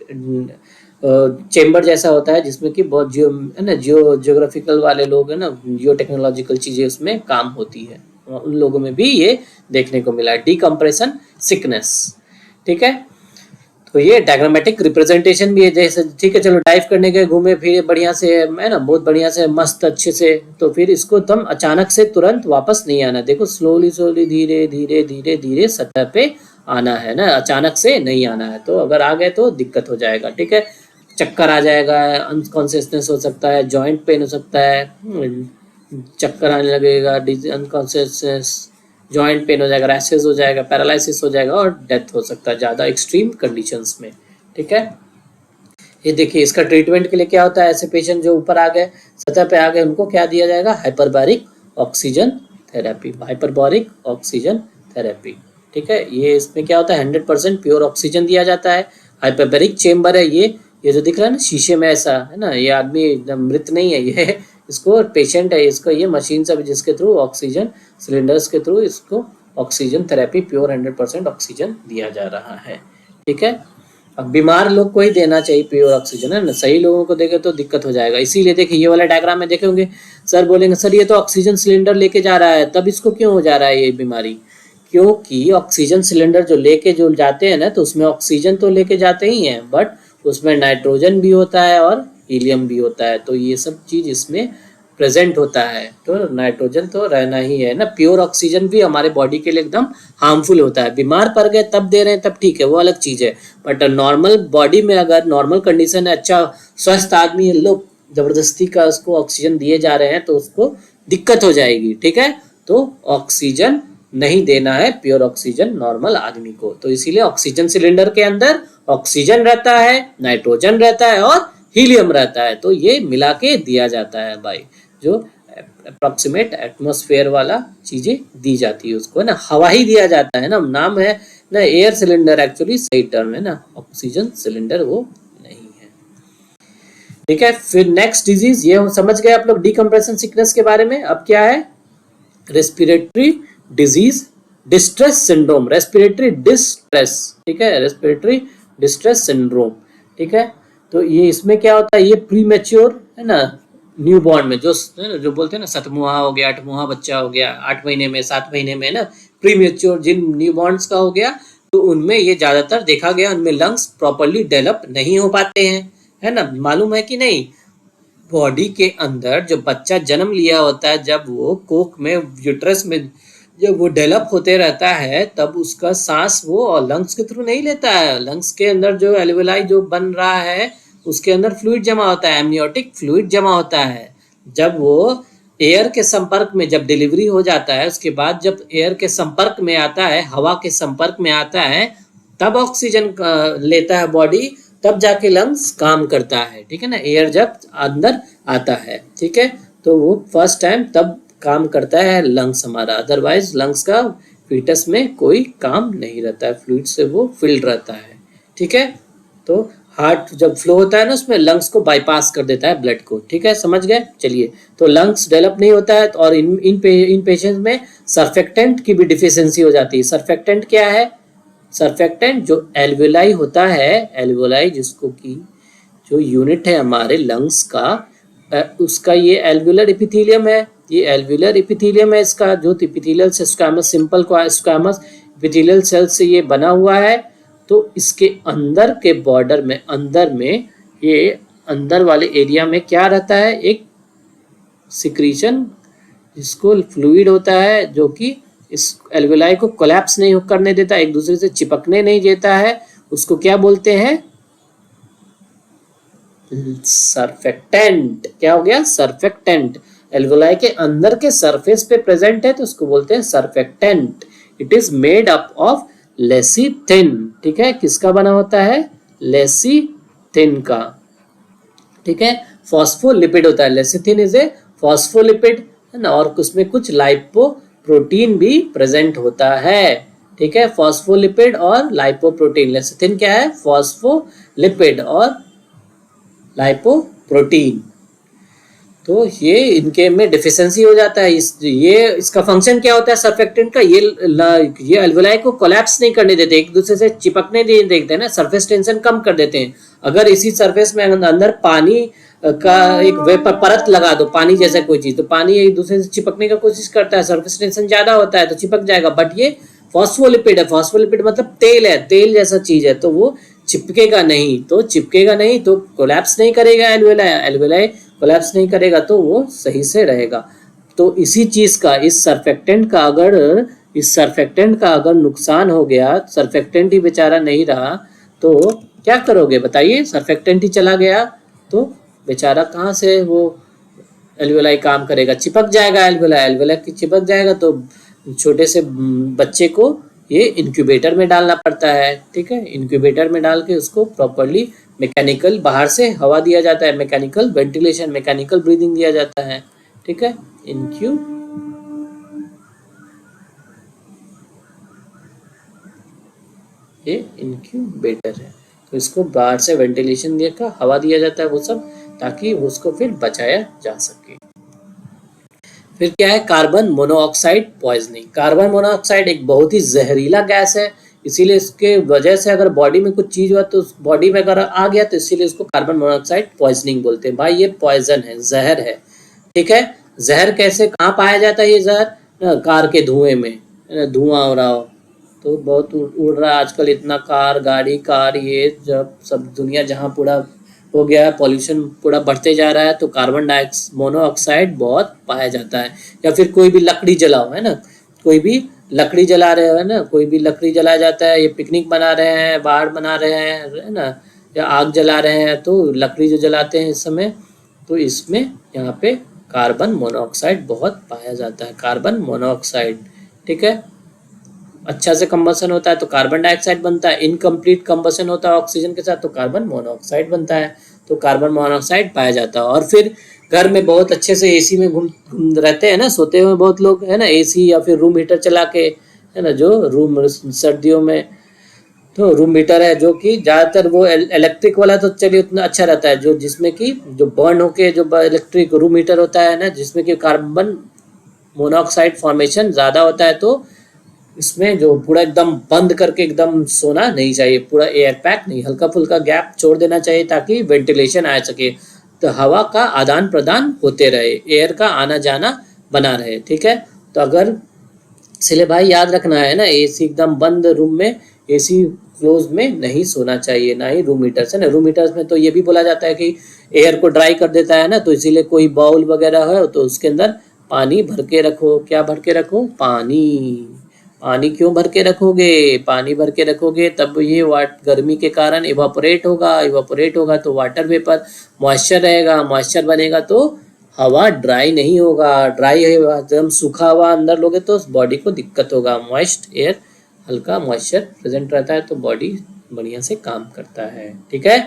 S1: चेम्बर जैसा होता है जिसमें कि बहुत है ना, जियोग्राफिकल वाले लोग है ना, जियो टेक्नोलॉजिकल चीजें उसमें काम होती है, उन लोगों में भी ये देखने को मिला है, डीकम्प्रेशन सिकनेस। ठीक है, तो ये डायग्रामेटिक रिप्रेजेंटेशन भी है जैसे। ठीक है, चलो डाइव करने गए, घूमे फिरे बढ़िया से, है ना, बहुत बढ़िया से, मस्त अच्छे से, तो फिर इसको तुम अचानक से तुरंत वापस नहीं आना। देखो स्लोली स्लोली धीरे धीरे धीरे धीरे सतह पे आना है ना, अचानक से नहीं आना है। तो अगर आ गए तो दिक्कत हो जाएगा। ठीक है, चक्कर आ जाएगा, अनकॉन्शियसनेस हो सकता है, जॉइंट पेन हो सकता है, चक्कर आने लगेगा, अनकॉन्शियसनेस, जॉइंट पेन हो जाएगा, रैशेज हो जाएगा, पैरालिसिस हो जाएगा, और डेथ हो सकता है ज़्यादा एक्सट्रीम कंडीशंस में। ठीक है, ये देखिए इसका ट्रीटमेंट के लिए क्या होता है, ऐसे पेशेंट जो ऊपर आ गए, सतह पे आ गए, उनको क्या दिया जाएगा, हाइपरबारिक ऑक्सीजन थेरेपी, हाइपरबॉरिक ऑक्सीजन थेरेपी। ठीक है, ये इसमें क्या होता है 100% प्योर ऑक्सीजन दिया जाता है। हाइपरबैरिक चेम्बर है ये जो दिख रहा है ना शीशे में ऐसा है ना, ये आदमी एकदम मृत नहीं है, ये इसको पेशेंट है, इसको ये मशीन सब जिसके थ्रू ऑक्सीजन सिलेंडर्स के थ्रू इसको ऑक्सीजन थेरेपी प्योर 100% ऑक्सीजन दिया जा रहा है। ठीक है, अब बीमार लोग को ही देना चाहिए प्योर ऑक्सीजन, है ना, सही लोगों को देंगे तो दिक्कत हो जाएगा। इसीलिए देखिए ये वाला डायग्राम में देखे होंगे, सर बोलेंगे सर ये तो ऑक्सीजन सिलेंडर लेके जा रहा है, तब इसको क्यों हो जा रहा है ये बीमारी? क्योंकि ऑक्सीजन सिलेंडर जो जाते हैं ना, तो उसमें ऑक्सीजन तो लेके जाते ही हैं, बट उसमें नाइट्रोजन भी होता है और हीलियम भी होता है, तो ये सब चीज इसमें प्रेजेंट होता है। तो नाइट्रोजन तो रहना ही है ना। प्योर ऑक्सीजन भी हमारे बॉडी के लिए एकदम हार्मफुल होता है, बीमार पड़ गए तब दे रहे हैं तब ठीक है, वो अलग चीज है, बट नॉर्मल बॉडी में अगर नॉर्मल कंडीशन है, अच्छा स्वस्थ आदमी है, लोग जबरदस्ती का उसको ऑक्सीजन दिए जा रहे हैं तो उसको दिक्कत हो जाएगी। ठीक है, तो ऑक्सीजन नहीं देना है प्योर ऑक्सीजन नॉर्मल आदमी को। तो इसीलिए ऑक्सीजन सिलेंडर के अंदर ऑक्सीजन रहता है, नाइट्रोजन रहता है और हीलियम रहता है, तो ये मिला के दिया जाता है भाई, जो अप्रोक्सीमेट एटमॉस्फेयर वाला चीजें दी जाती है उसको, है ना, हवा ही दिया जाता है ना, नाम है ना एयर सिलेंडर, एक्चुअली सही टर्म है ना, ऑक्सीजन सिलेंडर वो नहीं है। ठीक है, फिर नेक्स्ट डिजीज ये समझ गए आप लोग डिकम्प्रेशन सिकनेस के बारे में। अब क्या है, respiratory disease distress syndrome, respiratory distress. ठीक है, रेस्पिरेटरी डिस्ट्रेस सिंड्रोम। ठीक है, तो ये इसमें क्या होता है, ये प्री मैच्योर है ना, न्यू बॉर्न में जो बोलते हैं ना, 7वां हो गया, 8वां बच्चा हो गया, 8 महीने में 7 महीने में ना, प्री मैच्योर जिन न्यू बॉर्न्स का हो गया, तो उनमें ये ज्यादातर देखा गया, उनमें लंग्स प्रॉपरली डेवलप नहीं हो पाते हैं, है ना, मालूम है कि नहीं। बॉडी के अंदर जो बच्चा जन्म लिया होता है, जब वो कोख में यूट्रस में जब वो डेवलप होते रहता है, तब उसका सांस वो और लंग्स के थ्रू नहीं लेता है। लंग्स के अंदर जो एल्वेलाई जो बन रहा है, उसके अंदर फ्लूइड जमा होता है, एमनियोटिक फ्लूइड जमा होता है। जब वो एयर के संपर्क में, जब डिलीवरी हो जाता है, उसके बाद जब एयर के संपर्क में आता है, हवा के संपर्क में आता है, तब ऑक्सीजन लेता है बॉडी, तब जाके लंग्स काम करता है। ठीक है ना, एयर जब अंदर आता है, ठीक है, तो वो फर्स्ट टाइम तब काम करता है लंग्स हमारा, अदरवाइज लंग्स का फीटस में कोई काम नहीं रहता है, फ्लूइड से वो फिल्ड रहता है। ठीक है, तो हार्ट जब फ्लो होता है ना, उसमें लंग्स को बाईपास कर देता है ब्लड को। ठीक है, समझ गए। चलिए, तो लंग्स डेवलप नहीं होता है, और इन पेशेंट्स में सर्फेक्टेंट की भी डिफिशियंसी हो जाती है। सर्फेक्टेंट क्या है, सर्फेक्टेंट जो एल्वेलाई होता है, एल्वेलाई जिसको की जो यूनिट है हमारे लंग्स का, उसका ये एल्वुलर एपिथेलियम है, ये एल्वुलर एपिथेलियम है इसका, जो एपिथेलियल से squamous, simple squamous epithelial cell से ये बना हुआ है। तो इसके अंदर के बॉर्डर में, अंदर में, ये अंदर वाले एरिया में क्या रहता है, एक सिक्रीशन जिसको फ्लूइड होता है, जो कि इस एल्वेलाई को कोलैप्स नहीं करने देता, एक दूसरे से चिपकने नहीं देता है, उसको क्या बोलते हैं, सर्फेक्टेंट। क्या हो गया, सर्फेक्टेंट। एल्वेलाई के अंदर के सरफेस पे प्रेजेंट है तो उसको बोलते हैं surfactant. It is made up of lecithin. ठीक है, किसका बना होता है, लेसिथिन का। ठीक है, फॉस्फोलिपिड होता है, लेसिथिन इज ए फॉस्फोलिपिड, है ना, और उसमें कुछ लाइपोप्रोटीन भी प्रेजेंट होता है। ठीक है, फॉस्फोलिपिड और लाइपोप्रोटीन। लेसिथिन क्या है, फॉस्फोलिपिड और लाइपोप्रोटीन। तो ये इनके में डिफिशियंसी हो जाता है। इसका फंक्शन क्या होता है सर्फेक्टेंट का, ये एल्वेलाई को कोलैप्स नहीं करने देते, एक दूसरे से चिपकने नहीं देते हैं ना, सरफेस टेंशन कम कर देते हैं। अगर इसी सरफेस में अंदर पानी का एक वेपर परत लगा दो, पानी जैसा कोई चीज, तो पानी एक दूसरे से चिपकने का कोशिश करता है, सरफेस टेंशन ज्यादा होता है तो चिपक जाएगा। बट ये फॉस्फोलिपिड है, फॉस्फोलिपिड मतलब तेल है, तेल जैसा चीज है, तो वो चिपकेगा नहीं, तो चिपकेगा नहीं तो कोलैप्स नहीं करेगा एल्वेलाई, एल्वेलाई कोलैप्स नहीं करेगा तो वो सही से रहेगा। तो इसी चीज का, इस सर्फेक्टेंट का अगर नुकसान हो गया, सर्फेक्टेंट ही बेचारा नहीं रहा, तो क्या करोगे बताइए, सर्फेक्टेंट ही चला गया तो बेचारा कहाँ से वो एल्वेलाई काम करेगा, चिपक जाएगा एल्वेलाई, एल्वेलाई चिपक जाएगा तो छोटे से बच्चे को ये इंक्यूबेटर में डालना पड़ता है। ठीक है, इंक्यूबेटर में डाल के उसको प्रॉपरली मैकेनिकल बाहर से हवा दिया जाता है, मैकेनिकल वेंटिलेशन, मैकेनिकल ब्रीदिंग दिया जाता है। ठीक है, ये इनक्यूबेटर है। तो इसको बाहर से वेंटिलेशन देकर हवा दिया जाता है वो सब, ताकि उसको फिर बचाया जा सके। फिर क्या है, carbon monoxide poisoning. Carbon monoxide एक बहुत ही जहरीला गैस है, इसीलिए इसके वजह से अगर बॉडी में कुछ चीज हुआ तो बॉडी में अगर आ गया तो इसीलिए इसको कार्बन मोनोऑक्साइड पॉइजनिंग बोलते हैं। भाई ये पॉइजन है, जहर है, ठीक है। जहर कैसे, कहाँ पाया जाता है ये जहर? कार के धुएं में, धुआं हो रहा हो तो बहुत उड़ रहा है आजकल इतना, कार गाड़ी कार ये जब सब दुनिया जहाँ पूरा हो गया है, पॉल्यूशन पूरा बढ़ते जा रहा है, तो कार्बन डाइऑक्साइड मोनोऑक्साइड बहुत पाया जाता है। या फिर कोई भी लकड़ी जलाओ, है ना, कोई भी लकड़ी जला रहे हो, है ना, कोई भी लकड़ी जलाया जाता है, ये पिकनिक बना रहे हैं, बाहर बना रहे हैं, है ना, या आग जला रहे हैं, तो लकड़ी जो जलाते हैं इस समय, तो इसमें यहाँ पे कार्बन मोनोऑक्साइड बहुत पाया जाता है, कार्बन मोनोऑक्साइड, ठीक है। अच्छा से कंबसन होता है तो कार्बन डाइऑक्साइड बनता है, इनकम्प्लीट कंबसन होता है ऑक्सीजन के साथ तो कार्बन मोनोऑक्साइड बनता है, तो कार्बन मोनोऑक्साइड पाया जाता है। और फिर घर में बहुत अच्छे से एसी में घूम रहते हैं ना, सोते हुए बहुत लोग, है ना, एसी या फिर रूम हीटर चला के, है ना, जो रूम सर्दियों में तो रूम हीटर है, जो कि ज़्यादातर वो इलेक्ट्रिक वाला तो चलिए उतना अच्छा रहता है, जो जिसमें कि जो बर्न होके जो इलेक्ट्रिक रूम हीटर होता है ना, जिसमें कि कार्बन मोनोऑक्साइड फॉर्मेशन ज़्यादा होता है, तो इसमें जो पूरा एकदम बंद करके एकदम सोना नहीं चाहिए, पूरा एयर पैक नहीं, हल्का फुल्का गैप छोड़ देना चाहिए ताकि वेंटिलेशन आ सके, तो हवा का आदान प्रदान होते रहे, एयर का आना जाना बना रहे, ठीक है। तो अगर इसलिए भाई याद रखना है ना, एसी एकदम बंद रूम में, एसी क्लोज में नहीं सोना चाहिए, ना ही रूम हीटर से ना। रूम हीटर्स में तो ये भी बोला जाता है कि एयर को ड्राई कर देता है ना, तो इसीलिए कोई बाउल वगैरह है तो उसके अंदर पानी भर के रखो। क्या भर के रखो? पानी। पानी क्यों भर के रखोगे? पानी भर के रखोगे तब ये गर्मी के कारण इवापोरेट होगा, इवापोरेट होगा तो वाटर वेपर मॉइस्चर रहेगा, मॉइस्चर बनेगा तो हवा ड्राई नहीं होगा, ड्राई एकदम सूखा हवा अंदर लोगे तो बॉडी को दिक्कत होगा। मॉइस्ट एयर, हल्का मॉइस्चर प्रेजेंट रहता है तो बॉडी बढ़िया से काम करता है, ठीक है।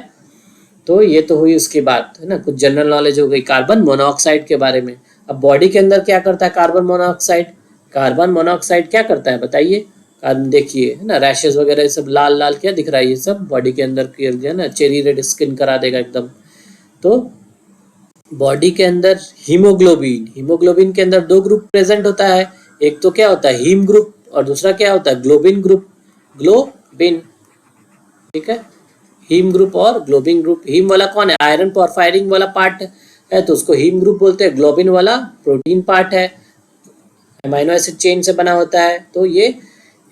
S1: तो ये तो हुई उसकी बात, है ना, कुछ जनरल नॉलेज हो गई कार्बन मोनोऑक्साइड के बारे में। अब बॉडी के अंदर क्या करता है कार्बन मोनोऑक्साइड? कार्बन मोनोऑक्साइड क्या करता है बताइए? कार्बन देखिए, है ना, रैशेस वगैरह सब लाल लाल क्या दिख रहा है, ये सब बॉडी के अंदर है ना, चेरी रेड स्किन करा देगा एकदम। तो बॉडी के अंदर हीमोग्लोबिन, हीमोग्लोबिन के अंदर दो ग्रुप प्रेजेंट होता है, एक तो क्या होता है हीम ग्रुप और दूसरा क्या होता है ग्लोबिन ग्रुप, ग्लोबिन, ठीक है। हीम ग्रुप और ग्लोबिन ग्रुप। हीम वाला कौन है? आयरन पोरफायरिंग वाला पार्ट है तो उसको हीम ग्रुप बोलते हैं। ग्लोबिन वाला प्रोटीन पार्ट है, अमीनो एसिड चेन से बना होता है, तो ये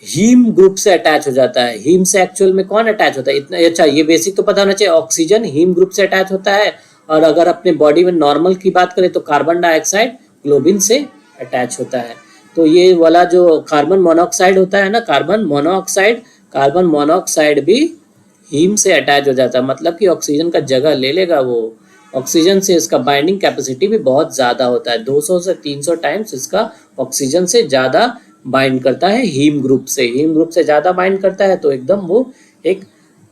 S1: हीम ग्रुप से अटैच हो जाता है। हीम से एक्चुअल में कौन अटैच होता है इतना अच्छा, ये बेसिक तो पता होना चाहिए। ऑक्सीजन हीम ग्रुप से अटैच होता है, और अगर अपने बॉडी में नॉर्मल की बात करें तो कार्बन डाइऑक्साइड ग्लोबिन से अटैच होता है। तो ये वाला जो कार्बन मोनोऑक्साइड होता है ना, कार्बन मोनोऑक्साइड भी हीम से अटैच हो जाता है, मतलब कि ऑक्सीजन का जगह ले लेगा वो। ऑक्सीजन से इसका बाइंडिंग कैपेसिटी भी बहुत ज़्यादा होता है, 200 से 300 टाइम्स इसका ऑक्सीजन से ज़्यादा बाइंड करता है हीम ग्रुप से। हीम ग्रुप से ज़्यादा बाइंड करता है तो एकदम वो एक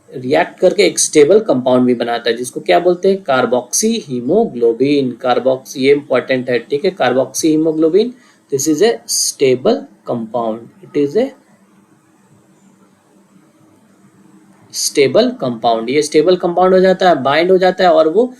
S1: रिएक्ट करके एक स्टेबल कंपाउंड भी बनाता है, जिसको क्या बोलते हैं? Carboxy haemoglobin. कार्बोक्सी, ये इंपॉर्टेंट है, ठीक है, carboxy haemoglobin, this is a stable compound, it is a stable compound. ये स्टेबल कंपाउंड हो जाता है, बाइंड हो जाता है, और वो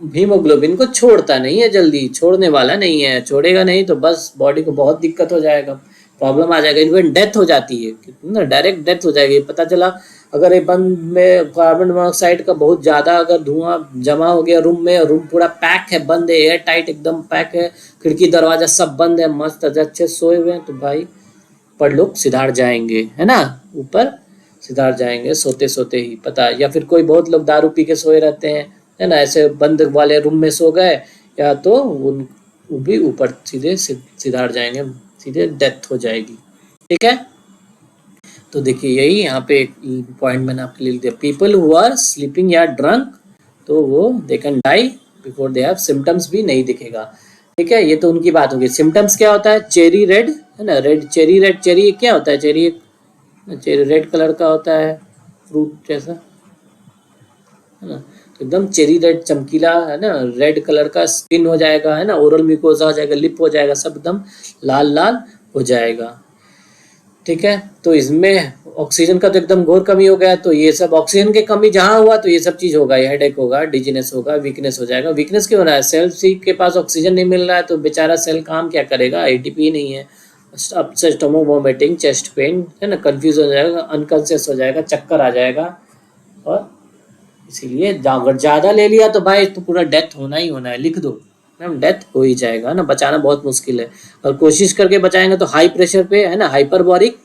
S1: हीमोग्लोबिन को छोड़ता नहीं है, जल्दी छोड़ने वाला नहीं है, छोड़ेगा नहीं तो बस बॉडी को बहुत दिक्कत हो जाएगा, प्रॉब्लम आ जाएगा, इवन डेथ हो जाती है ना, डायरेक्ट डेथ हो जाएगी। पता चला अगर एक बंद में कार्बन मोनोऑक्साइड का बहुत ज़्यादा अगर धुआं जमा हो गया रूम में, रूम पूरा पैक है, बंद है, एयर टाइट एकदम पैक है, खिड़की दरवाजा सब बंद है, मस्त अच्छे सोए हुए हैं, तो भाई पर लोग सिधार जाएंगे, है ना, ऊपर सिधार जाएंगे सोते सोते ही, पता। या फिर कोई बहुत लोग दारू पी के सोए रहते हैं, है ना, ऐसे बंद वाले रूम में सो गए, या तो वो भी ऊपर सीधे सिधार जाएंगे, सीधे डेथ हो जाएगी, ठीक है। तो देखिए यही यहाँ पे एक पॉइंट मैंने आपके लिए लिख दिया, पीपल हु आर स्लीपिंग या ड्रंक, तो वो they can die before they have symptoms भी नहीं दिखेगा, ठीक है। ये तो उनकी बात होगी। सिम्टम्स क्या होता है? चेरी रेड, है ना, रेड चेरी, रेड चेरी क्या होता है? चेरी रेड कलर का होता है, फ्रूट जैसा, है ना, तो एकदम चेरी रेड चमकीला, है ना, रेड कलर का स्किन हो जाएगा, है ना, ओरल म्यूकोसा हो जाएगा, लिप हो जाएगा, सब एकदम लाल लाल हो जाएगा, ठीक है। तो इसमें ऑक्सीजन का तो एकदम घोर कमी हो गया, तो ये सब ऑक्सीजन की कमी जहाँ हुआ तो ये सब चीज होगा, ये हेडेक होगा, डिजीनेस होगा, वीकनेस हो जाएगा। वीकनेस क्यों हो रहा है? सेल सी के पास ऑक्सीजन नहीं मिल रहा है, तो बेचारा सेल काम क्या करेगा, एटीपी नहीं है, अब से स्टमक वोमिटिंग, चेस्ट पेन, है ना, कंफ्यूज हो जाएगा, अनकॉन्शियस हो जाएगा, चक्कर आ जाएगा। और इसीलिए अगर ज़्यादा ले लिया तो भाई तो पूरा डेथ होना ही होना है, लिख दो मैम, डेथ हो ही जाएगा ना, बचाना बहुत मुश्किल है। और कोशिश करके बचाएंगे तो हाई प्रेशर पे, है ना, हाइपरबॉरिक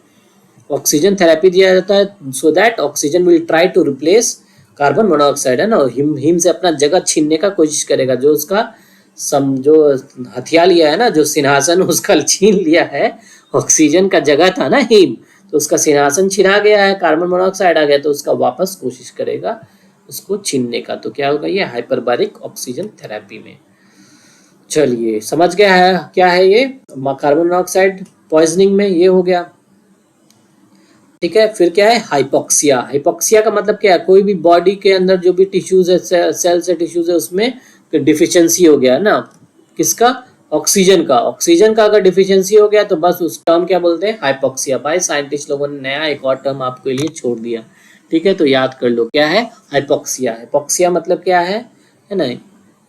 S1: ऑक्सीजन थेरेपी दिया जाता है, so that oxygen will try to replace carbon monoxide, है ना, हिम से अपना जगह छीनने का कोशिश करेगा, जो उसका जो हथिया लिया है ना, जो सिंहासन उसका छीन लिया है, ऑक्सीजन का जगह था ना हिम, तो उसका सिंहासन छिना गया है, कार्बन मोनोऑक्साइड आ गया, तो उसका वापस कोशिश करेगा उसको छीनने का। तो क्या होगा, ये हाइपरबारिक ऑक्सीजन थेरेपी में। चलिए समझ गया है क्या है ये कार्बन मोनोऑक्साइड पॉइजनिंग में, ये हो गया। ठीक है, फिर क्या है, हाइपोक्सिया। हाइपोक्सिया का मतलब क्या है, कोई भी बॉडी के अंदर जो भी टिश्यूज है, सेल्स है, टिश्यूज है, उसमें डिफिशियंसी हो गया ना, किसका, ऑक्सीजन का। ऑक्सीजन का अगर डिफिशियंसी हो गया तो बस उस टर्म क्या बोलते हैं, हाइपोक्सिया। भाई साइंटिस्ट लोगों ने नया एक और टर्म आपके लिए छोड़ दिया। ठीक है, तो याद कर लो क्या है, हाइपोक्सिया। हाइपोक्सिया मतलब क्या है ना,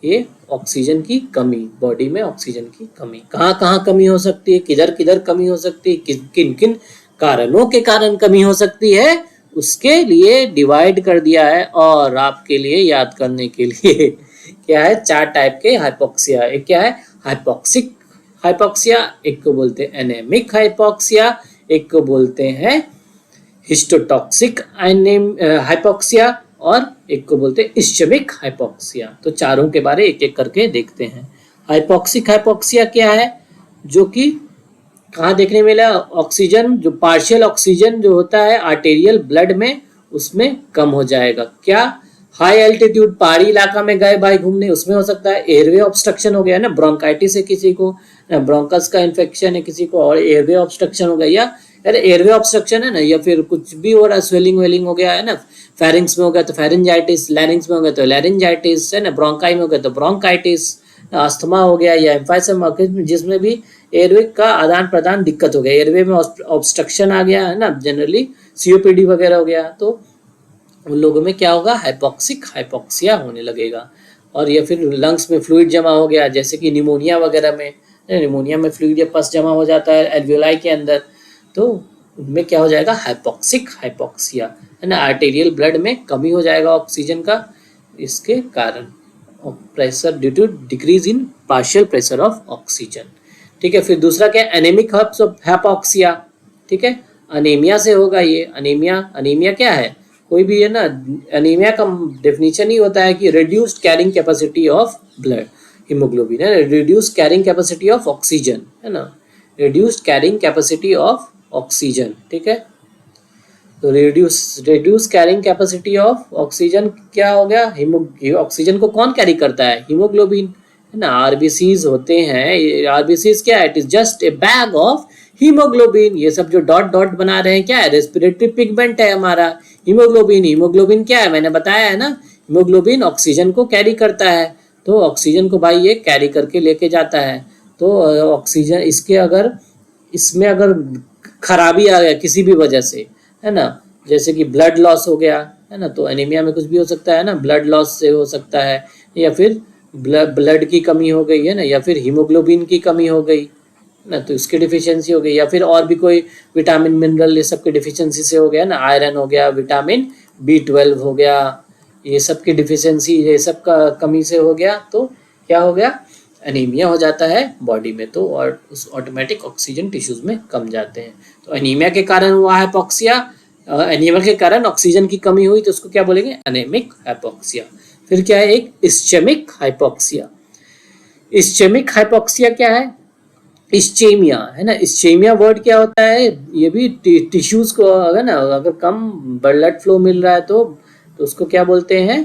S1: ये ऑक्सीजन की कमी, बॉडी में ऑक्सीजन की कमी। कहाँ कहाँ कमी हो सकती है, किधर किधर कमी हो सकती है, किन किन कारणों के कारण कमी हो सकती है, उसके लिए डिवाइड कर दिया है। और आपके लिए याद करने के लिए क्या है, 4 टाइप के हाइपोक्सिया। एक क्या है, हाइपोक्सिक हाइपोक्सिया, एक को बोलते हैं एनेमिक हाइपोक्सिया, एक को बोलते हैं हिस्टोटॉक्सिक हाइपोक्सिया, और एक को बोलते हैं इस्चेमिक हाइपोक्सिया। तो चारों के बारे एक एक करके देखते हैं। हाइपोक्सिक हाइपोक्सिया क्या है, जो कि कहाँ देखने मिला, ऑक्सीजन जो पार्शियल ऑक्सीजन जो होता है आर्टेरियल ब्लड में, उसमें कम हो जाएगा। क्या, हाई एल्टीट्यूड पहाड़ी इलाका में गए भाई घूमने, उसमें हो सकता है। एयरवे ऑब्स्ट्रक्शन हो गया ना, ब्रोंकाइटिस है किसी को, ब्रोंकस का इन्फेक्शन है किसी को, और एयरवे ऑब्स्ट्रक्शन हो गया, या अरे एयरवे ऑब्स्ट्रक्शन है ना, या फिर कुछ भी हो रहा है, स्वेलिंग वेलिंग हो गया है ना, फेरिंग्स में हो गया तो फेरेंजाइटिस, लैरिंग्स में हो गया तो लैरिंजाइटिस, है ना, ब्रोंकाई में हो गया तो ब्रोंकाइटिस, अस्थमा हो गया, या एम्फाइसेमा, जिसमें भी एयरवे का आदान प्रदान दिक्कत हो गया, एयरवे में ऑब्स्ट्रक्शन आ गया है ना, जनरली सीओपीडी वगैरह हो गया, तो उन लोगों में क्या होगा, हाइपोक्सिक हाइपोक्सिया होने लगेगा। और या फिर लंग्स में फ्लूइड जमा हो गया, जैसे कि निमोनिया वगैरह में, निमोनिया में फ्लूइड या पस जमा हो जाता है एल्वियोलाई के अंदर, तो उनमें क्या हो जाएगा, हाइपोक्सिक हाइपोक्सिया, है ना, आर्टेरियल ब्लड में कमी हो जाएगा ऑक्सीजन का, इसके कारण pressure due to decrease in partial pressure of oxygen. ठीक है, फिर दूसरा क्या, एनेमिक हाइपोक्सिया। ठीक है, अनीमिया से होगा ये। अनीमिया, अनीमिया क्या है, कोई भी है ना, अनीमिया का डेफिनेशन ही होता है कि reduced carrying capacity of blood, haemoglobin है, reduced carrying capacity of oxygen, है ना, reduced carrying capacity of oxygen. ठीक है, तो reduce carrying capacity of oxygen क्या हो गया, ऑक्सीजन को कौन कैरी करता है, हीमोग्लोबिन, है ना। आरबीसीज होते हैं, आरबीसीज क्या है, it is just a bag of haemoglobin. ये सब जो डॉट डॉट बना रहे हैं क्या है, रेस्पिरेटरी पिगमेंट है हमारा हीमोग्लोबिन। हीमोग्लोबिन क्या है, मैंने बताया है ना, हीमोग्लोबिन ऑक्सीजन को कैरी करता है, तो ऑक्सीजन को भाई ये कैरी करके लेके जाता है। तो ऑक्सीजन इसके अगर इसमें अगर खराबी आ गया किसी भी वजह से, है ना, जैसे कि ब्लड लॉस हो गया, है ना, तो एनीमिया में कुछ भी हो सकता है ना, ब्लड लॉस से हो सकता है, या फिर ब्लड की कमी हो गई, है ना, या फिर हीमोग्लोबिन की कमी हो गई ना, तो इसकी डिफिशियंसी हो गई, या फिर और भी कोई विटामिन मिनरल ये सब की डिफिशियंसी से हो गया ना, आयरन हो गया, विटामिन B12 हो गया, ये सब की डिफिशियंसी, ये सब का कमी से हो गया, तो क्या हो गया, एनीमिया हो जाता है बॉडी में, तो और उस ऑटोमेटिक ऑक्सीजन टिश्यूज में कम जाते हैं। तो एनीमिया के कारण हुआ हाइपोक्सिया, एनीमिया के कारण ऑक्सीजन की कमी हुई, तो उसको क्या बोलेंगे, एनेमिक हाइपोक्सिया। फिर क्या है, एक इस्चेमिक हाइपोक्सिया। इस्चेमिक हाइपोक्सिया क्या है, इस्चेमिया, है ना, इस्चेमिया वर्ड क्या होता है, ये भी टिश्यूज को, है ना, अगर कम ब्लड फ्लो मिल रहा है तो उसको क्या बोलते हैं,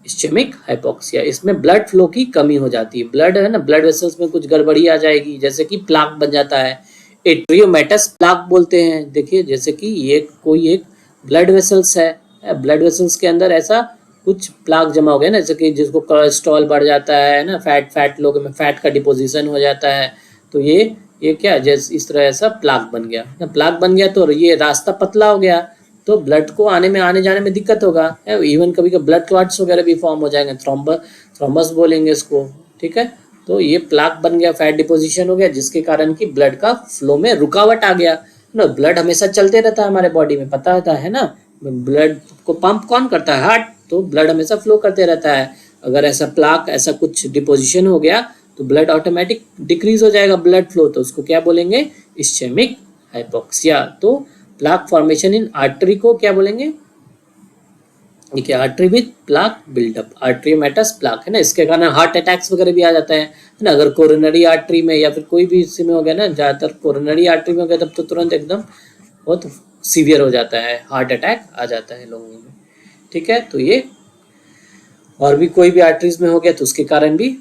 S1: इस्चेमिक हाइपोक्सिया। इसमें ब्लड फ्लो की कमी हो जाती है, ब्लड है ना, ब्लड वेसल्स में कुछ गड़बड़ी आ जाएगी, जैसे कि प्लाक बन जाता है, एट्रियोमेटस प्लाक बोलते हैं। देखिए जैसे कि ये कोई एक ब्लड वेसल्स है, ब्लड वेसल्स के अंदर ऐसा कुछ प्लाक जमा हो गया ना, जैसे कि जिसको कोलेस्ट्रॉल बढ़ जाता है ना, फैट लोगों में फैट का डिपोजिशन हो जाता है, तो ये ये क्या जैसे इस तरह ऐसा प्लाक बन गया, ना प्लाक बन गया तो ये रास्ता पतला हो गया, तो ब्लड को आने जाने में दिक्कत होगा, इवन कभी कभी ब्लड क्लॉट्स वगैरह भी फॉर्म हो जाएंगे, थ्रोम्बस बोलेंगे इसको, ठीक है। तो ये प्लाक बन गया, फैट डिपोजिशन हो गया, जिसके कारण कि ब्लड का फ्लो में रुकावट आ गया ना। ब्लड हमेशा चलते रहता है हमारे बॉडी में, पता होता है ना, ब्लड को पंप कौन करता है, हार्ट, तो ब्लड हमेशा फ्लो करते रहता है। अगर ऐसा प्लाक ऐसा कुछ डिपोजिशन हो गया तो ब्लड ऑटोमेटिक डिक्रीज हो जाएगा ब्लड फ्लो, तो उसको क्या बोलेंगे, इस्चेमिक हाइपोक्सिया। तो प्लाक फॉर्मेशन इन आर्टरी को क्या बोलेंगे, देखिए artery with plaque buildup, atheromatous plaque है ना, इसके कारण हार्ट अटैक्स वगैरह भी आ जाता है ना। अगर कोरोनरी आर्टरी में या फिर कोई भी इसमें हो गया ना, ज्यादातर कोरोनरी आर्टरी में हो गया तब तो तुरंत एकदम बहुत सीवियर हो जाता है, हार्ट अटैक आ जाता है लोगों में, ठीक है। तो ये और भी कोई भी आर्टरीज में हो गया तो उसके कारण भी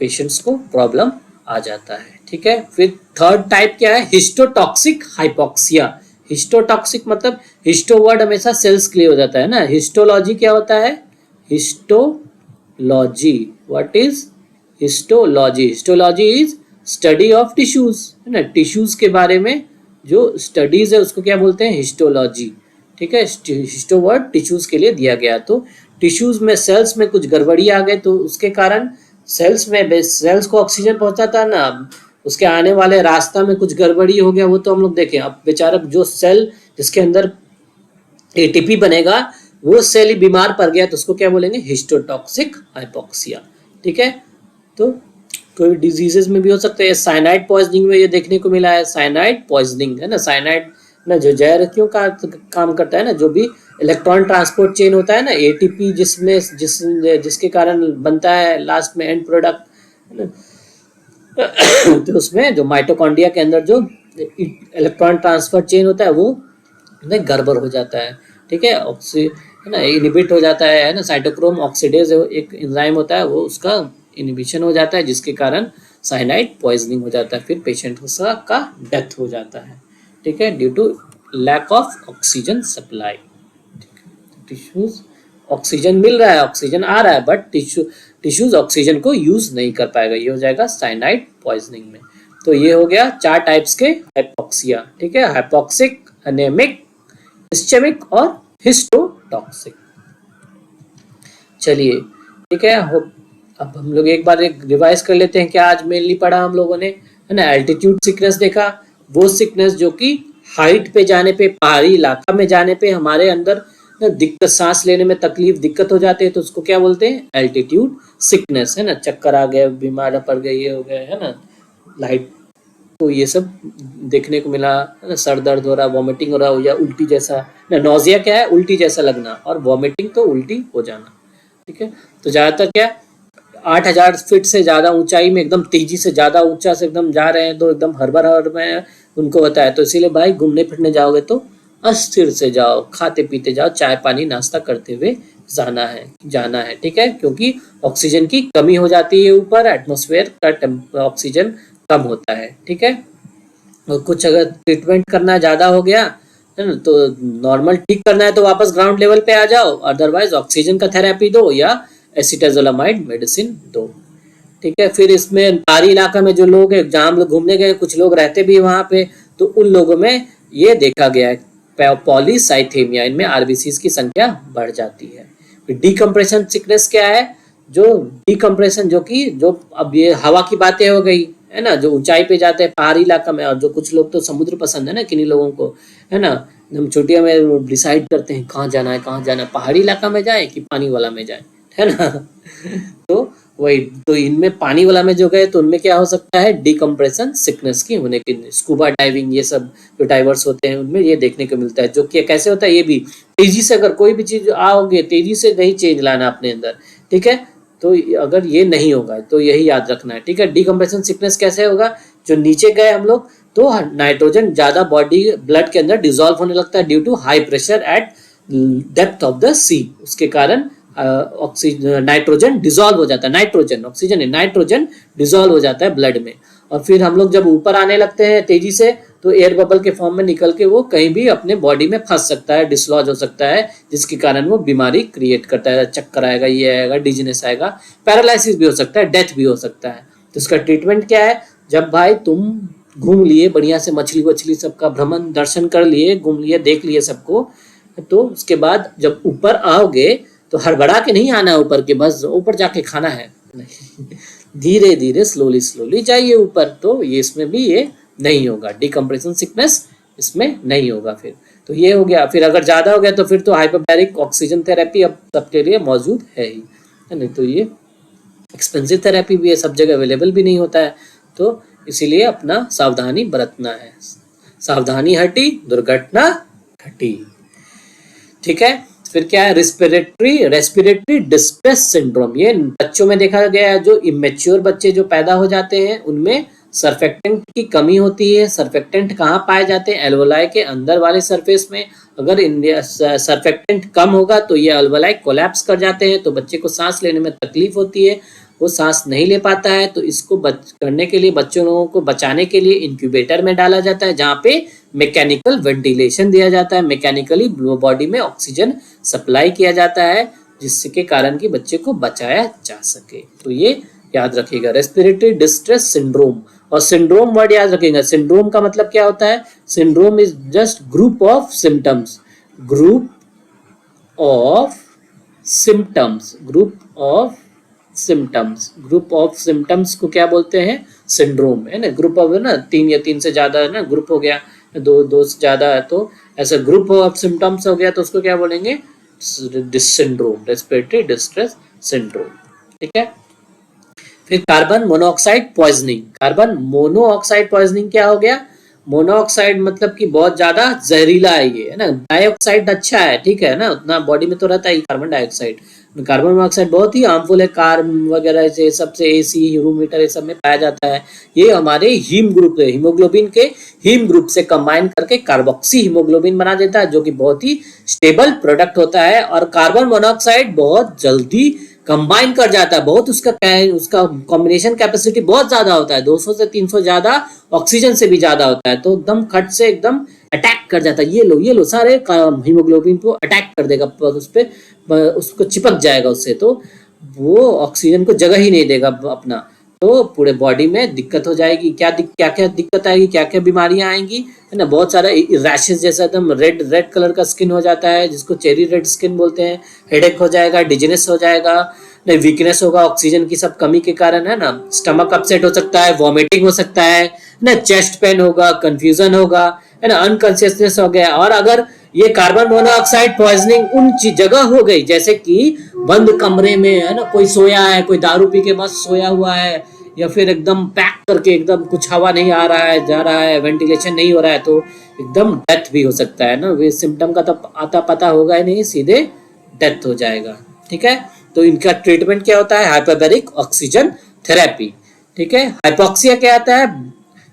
S1: पेशेंट्स को प्रॉब्लम आ जाता है, ठीक है। फिर थर्ड टाइप क्या है, हिस्टोटॉक्सिक हाइपोक्सिया। हिस्टोटॉक्सिक मतलब हिस्टो वर्ड हमेशा सेल्स के लिए हो जाता है ना, हिस्टोलॉजी क्या होता है, histology, what is histology, histology is study of tissues है ना, टिश्यूज के बारे में जो स्टडीज है उसको क्या बोलते हैं, हिस्टोलॉजी, ठीक है। हिस्टो वर्ड टिश्यूज के लिए दिया गया, तो टिश्यूज में सेल्स में कुछ गड़बड़ी आ गए तो उसके कारण सेल्स को ऑक्सीजन पहुंचाता है ना, उसके आने वाले रास्ता में कुछ गड़बड़ी हो गया, वो तो हम लोग देखें। अब बेचारा जो सेल जिसके अंदर एटीपी बनेगा वो सेल ही बीमार पड़ गया तो उसको क्या बोलेंगे, हिस्टोटॉक्सिक हाइपोक्सिया, ठीक है। तो कोई डिजीजेस में भी हो सकता है, साइनाइड पॉइजनिंग में ये देखने को मिला है, साइनाइड पॉइजनिंग है ना, साइनाइड ना जो जहर क्यों काम करता है ना, जो भी इलेक्ट्रॉन ट्रांसपोर्ट चेन होता है ना, एटीपी जिसके कारण बनता है लास्ट में एंड प्रोडक्ट, तो उसमें जो माइटोकॉन्ड्रिया के अंदर जो इलेक्ट्रॉन ट्रांसफर चेन होता है वो गड़बड़ हो जाता है, ठीक है, है ना, इनिबिट हो जाता है ना, साइटोक्रोम ऑक्सीडेज एक एंजाइम होता है वो उसका इनिबिशन हो जाता है, जिसके कारण साइनाइड पॉइजनिंग हो जाता है, फिर पेशेंट का डेथ हो जाता है, ठीक है, due to lack of oxygen supply. Tissues oxygen मिल रहा है, ऑक्सीजन आ रहा है, बट टिश्यूज ऑक्सीजन को यूज नहीं कर पाएगा, ये हो जाएगा साइनाइड पॉइजनिंग में। तो ये हो गया 4 टाइप्स के हाइपोक्सिया, ठीक है, हाइपोक्सिक, एनेमिक, इस्चेमिक और हिस्टोटॉक्सिक। चलिए ठीक है, अब हम लोग एक बार रिवाइज कर लेते हैं क्या आज मेनली पढ़ा हम लोगों ने, है ना। एल्टीट्यूड सिकनेस देखा, वो सिकनेस जो कि हाइट पे जाने पे, पहाड़ी इलाका में जाने पे हमारे अंदर दिक्कत, सांस लेने में तकलीफ, दिक्कत हो जाती है, तो उसको क्या बोलते हैं, एल्टीट्यूड सिकनेस, है ना। चक्कर आ गए, बीमार पड़ गए, ये हो गए, है ना, लाइट, तो ये सब देखने को मिला, है ना। सर दर्द हो रहा, वॉमिटिंग हो रहा हो, या उल्टी जैसा ना, नोजिया क्या है, उल्टी जैसा लगना, और वॉमिटिंग तो उल्टी हो जाना, ठीक है। तो ज्यादातर क्या 8000 फीट से ज्यादा ऊंचाई में एकदम तेजी से ज्यादा ऊंचा से एकदम जा रहे हैं तो एकदम हड़बड़ में उनको बताया, तो इसीलिए भाई घूमने फिरने जाओगे तो अस्थिर से जाओ, खाते पीते जाओ, चाय पानी नाश्ता करते हुए जाना है, ठीक है, क्योंकि ऑक्सीजन की कमी हो जाती है, ऊपर एटमॉस्फेयर का ऑक्सीजन कम होता है, ठीक है। और कुछ अगर ट्रीटमेंट करना ज्यादा हो गया है ना, तो नॉर्मल ठीक करना है तो वापस ग्राउंड लेवल पे आ जाओ, अदरवाइज ऑक्सीजन का थेरेपी दो या एसिटाजोलामाइड मेडिसिन दो, ठीक है। फिर इसमें पहाड़ी इलाका में जो लोग हैं, जहाँ हम लोग घूमने गए, कुछ लोग रहते भी वहां पे, तो उन लोगों में ये देखा गया है पॉलीसाइथेमिया, इनमें आरबीसीज की संख्या बढ़ जाती है। डीकम्प्रेशन सिकनेस क्या है, जो डीकम्प्रेशन जो अब ये हवा की बातें हो गई, है ना, जो ऊंचाई पे जाते हैं पहाड़ी इलाका में, और जो कुछ लोग तो समुद्र पसंद है ना, किन्हीं लोगों को, है ना, हम छुट्टियों में डिसाइड करते हैं कहाँ जाना है, पहाड़ी इलाका में जाए कि पानी वाला में जाए, है ना। तो वही, तो इनमें पानी वाला में जो गए तो उनमें क्या हो सकता है, डिकम्प्रेशन सिकनेस की होने की, स्कूबा डाइविंग, ये सब जो डाइवर्स होते हैं उनमें ये देखने को मिलता है। जो कि कैसे होता है, ये भी तेजी से अगर कोई भी चीज आओगे, तेजी से नहीं चेंज लाना अपने अंदर, ठीक है। तो अगर ये नहीं होगा तो यही याद रखना है, ठीक है। डिकम्प्रेशन सिकनेस कैसे होगा, जो नीचे गए हम लोग तो नाइट्रोजन ज्यादा बॉडी ब्लड के अंदर डिजोल्व होने लगता है due to high pressure at depth of the sea, उसके कारण ऑक्सीजन नाइट्रोजन डिजोल्व हो जाता है, नाइट्रोजन ऑक्सीजन है, नाइट्रोजन डिजोल्व हो जाता है ब्लड में। और फिर हम लोग जब ऊपर आने लगते हैं तेजी से, तो एयर बबल के फॉर्म में निकल के वो कहीं भी अपने बॉडी में फंस सकता है, डिसलॉज हो सकता है, जिसके कारण वो बीमारी क्रिएट करता है, चक्कर आएगा, ये आएगा, डिजीनेस आएगा, पैरालिसिस भी हो सकता है, डेथ भी हो सकता है। तो इसका ट्रीटमेंट क्या है, जब भाई तुम घूम लिए बढ़िया से, मछली वछली सबका भ्रमण दर्शन कर लिए, घूम लिए, देख लिए सबको, तो उसके बाद जब ऊपर आओगे तो हड़बड़ा के नहीं आना ऊपर के बस ऊपर जाके खाना है, धीरे धीरे स्लोली स्लोली जाइए ऊपर। तो ये इसमें भी ये नहीं होगा, डिकम्प्रेशन सिकनेस इसमें नहीं होगा। फिर तो ये हो गया। फिर अगर ज़्यादा हो गया तो फिर तो हाइपरबैरिक ऑक्सीजन थेरेपी अब सबके लिए मौजूद है ही, है नहीं। तो ये एक्सपेंसिव थेरेपी भी है, सब जगह अवेलेबल भी नहीं होता है, तो इसीलिए अपना सावधानी बरतना है। सावधानी हटी दुर्घटना घटी। ठीक है। फिर क्या है, रेस्पिरेटरी डिस्ट्रेस सिंड्रोम। ये बच्चों में देखा गया है, जो इमेच्योर बच्चे जो पैदा हो जाते हैं उनमें सर्फेक्टेंट की कमी होती है। सर्फेक्टेंट कहाँ पाए जाते हैं, एल्वोलाई के अंदर वाले सरफेस में। अगर सर्फेक्टेंट कम होगा तो ये एल्वोलाई कोलैप्स कर जाते हैं, तो बच्चे को सांस लेने में तकलीफ होती है, वो सांस नहीं ले पाता है। तो इसको करने के लिए, बच्चों लोगों को बचाने के लिए इंक्यूबेटर में डाला जाता है, जहाँ पे मैकेनिकल वेंटिलेशन दिया जाता है, मैकेनिकली बॉडी में ऑक्सीजन सप्लाई किया जाता है, जिसके कारण कि बच्चे को बचाया जा सके। तो ये याद रखिएगा, रेस्पिरेटरी डिस्ट्रेस सिंड्रोम। और सिंड्रोम वर्ड याद रखिएगा, सिंड्रोम का मतलब क्या होता है, syndrome is just group of symptoms, group of symptoms, group of symptoms. Group of symptoms को क्या बोलते हैं, सिंड्रोम, है ना। ग्रुप ऑफ है ना, 3 या 3 से ज्यादा है ना, ग्रुप हो गया, 2 से ज्यादा है, तो ऐसा ग्रुप ऑफ सिम्टम्स हो गया, तो उसको क्या बोलेंगे, सिंड्रोम, रेस्पिरेटरी डिस्ट्रेस सिंड्रोम। ठीक है। फिर carbon monoxide poisoning. Carbon monoxide poisoning क्या हो गया, मोनोऑक्साइड मतलब कि बहुत ज्यादा जहरीला है ये, है ना। डाइऑक्साइड अच्छा है, ठीक है ना, उतना बॉडी में तो रहता है कार्बन डाइऑक्साइड। कार्बन मोनोऑक्साइड बहुत ही हार्मफुल है, कार वगैरह से, सबसे एसी ह्यूमिटर ये सब में पाया जाता है। ये हमारे हीम ग्रुप, हीमोग्लोबिन के हीम ग्रुप से कंबाइन करके कार्बोक्सी हीमोग्लोबिन बना देता है, जो कि बहुत ही स्टेबल प्रोडक्ट होता है। और कार्बन मोनोऑक्साइड बहुत जल्दी कंबाइन कर जाता है, बहुत उसका कॉम्बिनेशन कैपेसिटी बहुत ज्यादा होता है, 200 से 300 ज्यादा ऑक्सीजन से भी ज्यादा होता है, तो एकदम खट से एकदम अटैक कर जाता है। ये लो सारे हीमोग्लोबिन को अटैक कर देगा, उस पे उसको चिपक जाएगा उससे, तो वो ऑक्सीजन को जगह ही नहीं देगा अपना, तो पूरे बॉडी में दिक्कत हो जाएगी। क्या दिक्कत आएगी, क्या क्या बीमारियां आएंगी, है ना। बहुत सारा रैशेस जैसा एकदम रेड कलर का स्किन हो जाता है, जिसको चेरी रेड स्किन बोलते हैं। हेडेक हो जाएगा, डिजीनेस हो जाएगा, नहीं वीकनेस होगा ऑक्सीजन की सब कमी के कारण, है ना। स्टमक अपसेट हो सकता है, वॉमिटिंग हो सकता है ना, चेस्ट पेन होगा, कंफ्यूजन होगा, है ना, अनकॉन्शियसनेस हो गया। और अगर ये कार्बन मोनोऑक्साइड पॉइजनिंग उन जगह हो गई, जैसे कि बंद कमरे में, है ना, कोई सोया है, कोई दारू पी के मस्त सोया हुआ है, या फिर एकदम पैक करके एकदम कुछ हवा नहीं आ रहा है, जा रहा है, वेंटिलेशन नहीं हो रहा है, तो एकदम डेथ भी हो सकता है ना। वे सिम्टम का तो आता पता होगा ही नहीं, सीधे डेथ हो जाएगा। ठीक है। तो इनका ट्रीटमेंट क्या होता है, हाइपरबैरिक ऑक्सीजन थेरेपी। ठीक है। हाइपोक्सिया क्या आता है,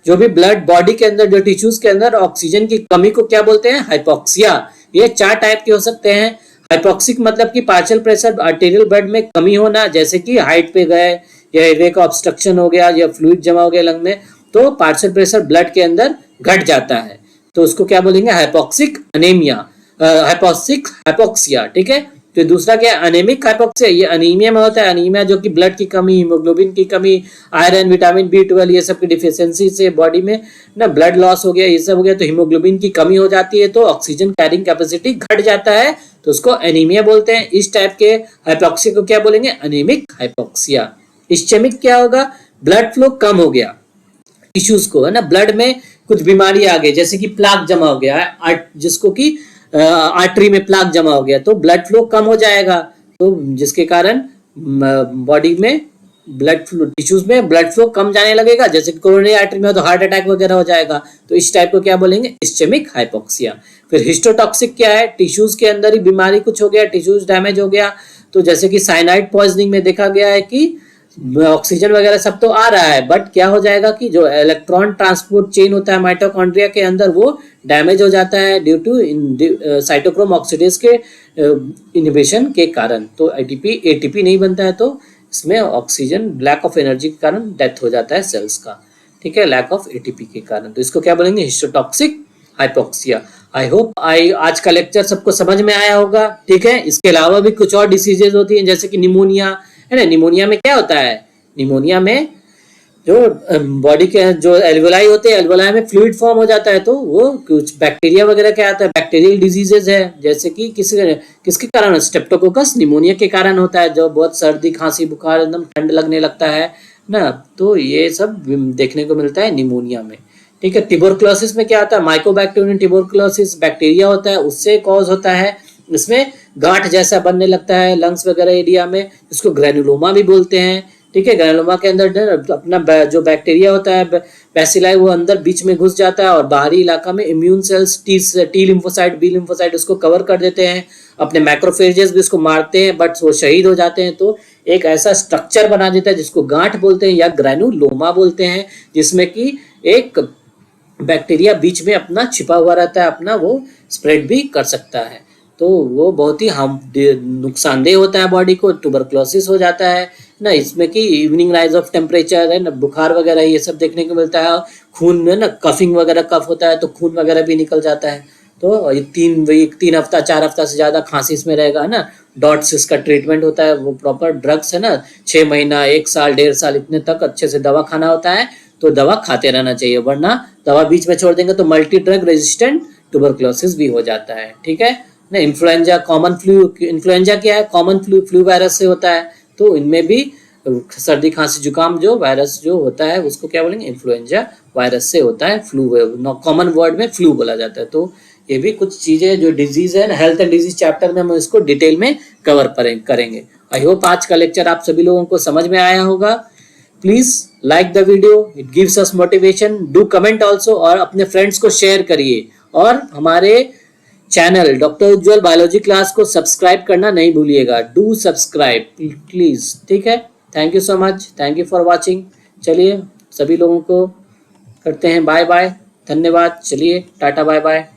S1: जो भी ब्लड बॉडी के अंदर, जो टिश्यूज के अंदर ऑक्सीजन की कमी को क्या बोलते हैं, हाइपोक्सिया। ये 4 टाइप के हो सकते हैं। हाइपोक्सिक मतलब कि पार्शियल प्रेशर आर्टेरियल ब्लड में कमी होना, जैसे कि हाइट पे गए या एयरवे का ऑब्स्ट्रक्शन हो गया या फ्लूइड जमा हो गया लंग में, तो पार्शियल प्रेशर ब्लड के अंदर घट जाता है, तो उसको क्या बोलेंगे, हाइपोक्सिक अनेमिया, हाइपोक्सिक हाइपोक्सिया। ठीक है। तो दूसरा क्या है, अनेमिक हाइपोक्सिया। ये अनीमिया में होता है, अनीमिया जो कि ब्लड की कमी, हीमोग्लोबिन की कमी, आयरन, विटामिन B12 ये सब की डिफिशियंसी से बॉडी में ना ब्लड लॉस हो गया, ये सब हो गया, तो हीमोग्लोबिन की कमी हो जाती है, तो ऑक्सीजन कैरिंग कैपेसिटी घट जाता है, तो उसको एनीमिया बोलते हैं। इस टाइप के हाइपोक्सिया को क्या बोलेंगे, अनेमिक हाइपोक्सिया। इस्चेमिक क्या होगा, ब्लड फ्लो कम हो गया टिश्यूज को, है ना, ब्लड में कुछ बीमारी आ गई, जैसे कि प्लाक जमा हो गया है, जिसको कि आर्टरी में प्लाक जमा हो गया, तो ब्लड फ्लो कम हो जाएगा, तो जिसके कारण बॉडी में ब्लड फ्लो, टिश्यूज में ब्लड फ्लो कम जाने लगेगा, जैसे कोरोनरी आर्टरी में हो तो हार्ट अटैक वगैरह हो जाएगा, तो इस टाइप को क्या बोलेंगे, इस्चेमिक हाइपोक्सिया। फिर हिस्टोटॉक्सिक क्या है, टिश्यूज के अंदर ही बीमारी कुछ हो गया, टिश्यूज डैमेज हो गया, तो जैसे कि साइनाइड पॉइजनिंग में देखा गया है कि ऑक्सीजन वगैरह सब तो आ रहा है, बट क्या हो जाएगा कि जो इलेक्ट्रॉन ट्रांसपोर्ट चेन होता है माइटोकॉन्ड्रिया के अंदर, वो डैमेज हो जाता है ड्यू टू साइटोक्रोम ऑक्सीडेज के इनहिबिशन के कारण, तो एटीपी नहीं बनता है, तो इसमें ऑक्सीजन लैक ऑफ एनर्जी के कारण डेथ हो जाता है सेल्स का। ठीक है, लैक ऑफ एटीपी के कारण, तो इसको क्या बोलेंगे, हिस्टोटॉक्सिक हाइपोक्सिया। आई होप आज का लेक्चर सबको समझ में आया होगा। ठीक है। इसके अलावा भी कुछ और डिसीजेज होती हैं, जैसे कि निमोनिया, है ना। निमोनिया में क्या होता है, निमोनिया में जो बॉडी के जो एल्वोलाई होते हैं, एल्वोलाई में फ्लूइड फॉर्म हो जाता है, तो वो कुछ बैक्टीरिया वगैरह क्या आता है, बैक्टीरियल डिजीजेज है, जैसे कि किसके कारण, स्टेप्टोकोकस निमोनिया के कारण होता है, जो बहुत सर्दी खांसी बुखार एकदम ठंड लगने लगता है ना, तो ये सब देखने को मिलता है निमोनिया में। ठीक है, ट्यूबरकुलोसिस में क्या आता है, माइकोबैक्टीरियम ट्यूबरकुलोसिस बैक्टीरिया होता है, उससे कॉज होता है। इसमें गांठ जैसा बनने लगता है लंग्स वगैरह एरिया में, इसको ग्रेनुलोमा भी बोलते हैं। ठीक है, ग्रेनुलोमा के अंदर अपना जो बैक्टीरिया होता है बैसिलाई, वो अंदर बीच में घुस जाता है और बाहरी इलाका में immune cells T lymphocyte B lymphocyte उसको कवर कर देते हैं, अपने मैक्रोफेजेस भी उसको मारते हैं, बट वो शहीद हो जाते हैं, तो एक ऐसा स्ट्रक्चर बना देता है जिसको गांठ बोलते हैं या ग्रेनुलोमा बोलते हैं, जिसमें कि एक बैक्टीरिया बीच में अपना छिपा हुआ रहता है, अपना वो स्प्रेड भी कर सकता है, तो वो बहुत ही हम नुकसानदेह होता है बॉडी को, ट्यूबरकुलोसिस हो जाता है ना। इसमें कि इवनिंग राइज ऑफ टेम्परेचर है ना, बुखार वगैरह ये सब देखने को मिलता है, खून में ना कफिंग वगैरह कफ होता है तो खून वगैरह भी निकल जाता है, तो ये 3 हफ्ता 4 हफ्ता से ज़्यादा खांसी इसमें रहेगा ना। डॉट्स इसका ट्रीटमेंट होता है, वो प्रॉपर ड्रग्स है ना, 6 महीना 1 साल 1.5 साल इतने तक अच्छे से दवा खाना होता है, तो दवा खाते रहना चाहिए, वरना दवा बीच में छोड़ देंगे तो मल्टी ड्रग रेजिस्टेंट ट्यूबरकुलोसिस भी हो जाता है। ठीक है ना। इन्फ्लुएंजा कॉमन फ्लू, इन्फ्लुएंजा क्या है, कॉमन फ्लू वायरस से होता है, तो इनमें भी सर्दी खांसी जुकाम जो वायरस जो होता है उसको क्या बोलेंगे, इन्फ्लुएंजा वायरस से होता है, फ्लू कॉमन वर्ड में फ्लू बोला जाता है। तो ये भी कुछ चीजें जो डिजीज है, हेल्थ एंड डिजीज चैप्टर में हम इसको डिटेल में कवर करेंगे। आई होप आज का लेक्चर आप सभी लोगों को समझ में आया होगा। Please like the video, it gives us motivation, do comment also, और अपने फ्रेंड्स को शेयर करिए, और हमारे चैनल डॉक्टर उज्ज्वल बायोलॉजी क्लास को सब्सक्राइब करना नहीं भूलिएगा, डू सब्सक्राइब प्लीज। ठीक है, thank you so much, thank you for watching. चलिए सभी लोगों को करते हैं बाय बाय, धन्यवाद, चलिए टाटा बाय बाय।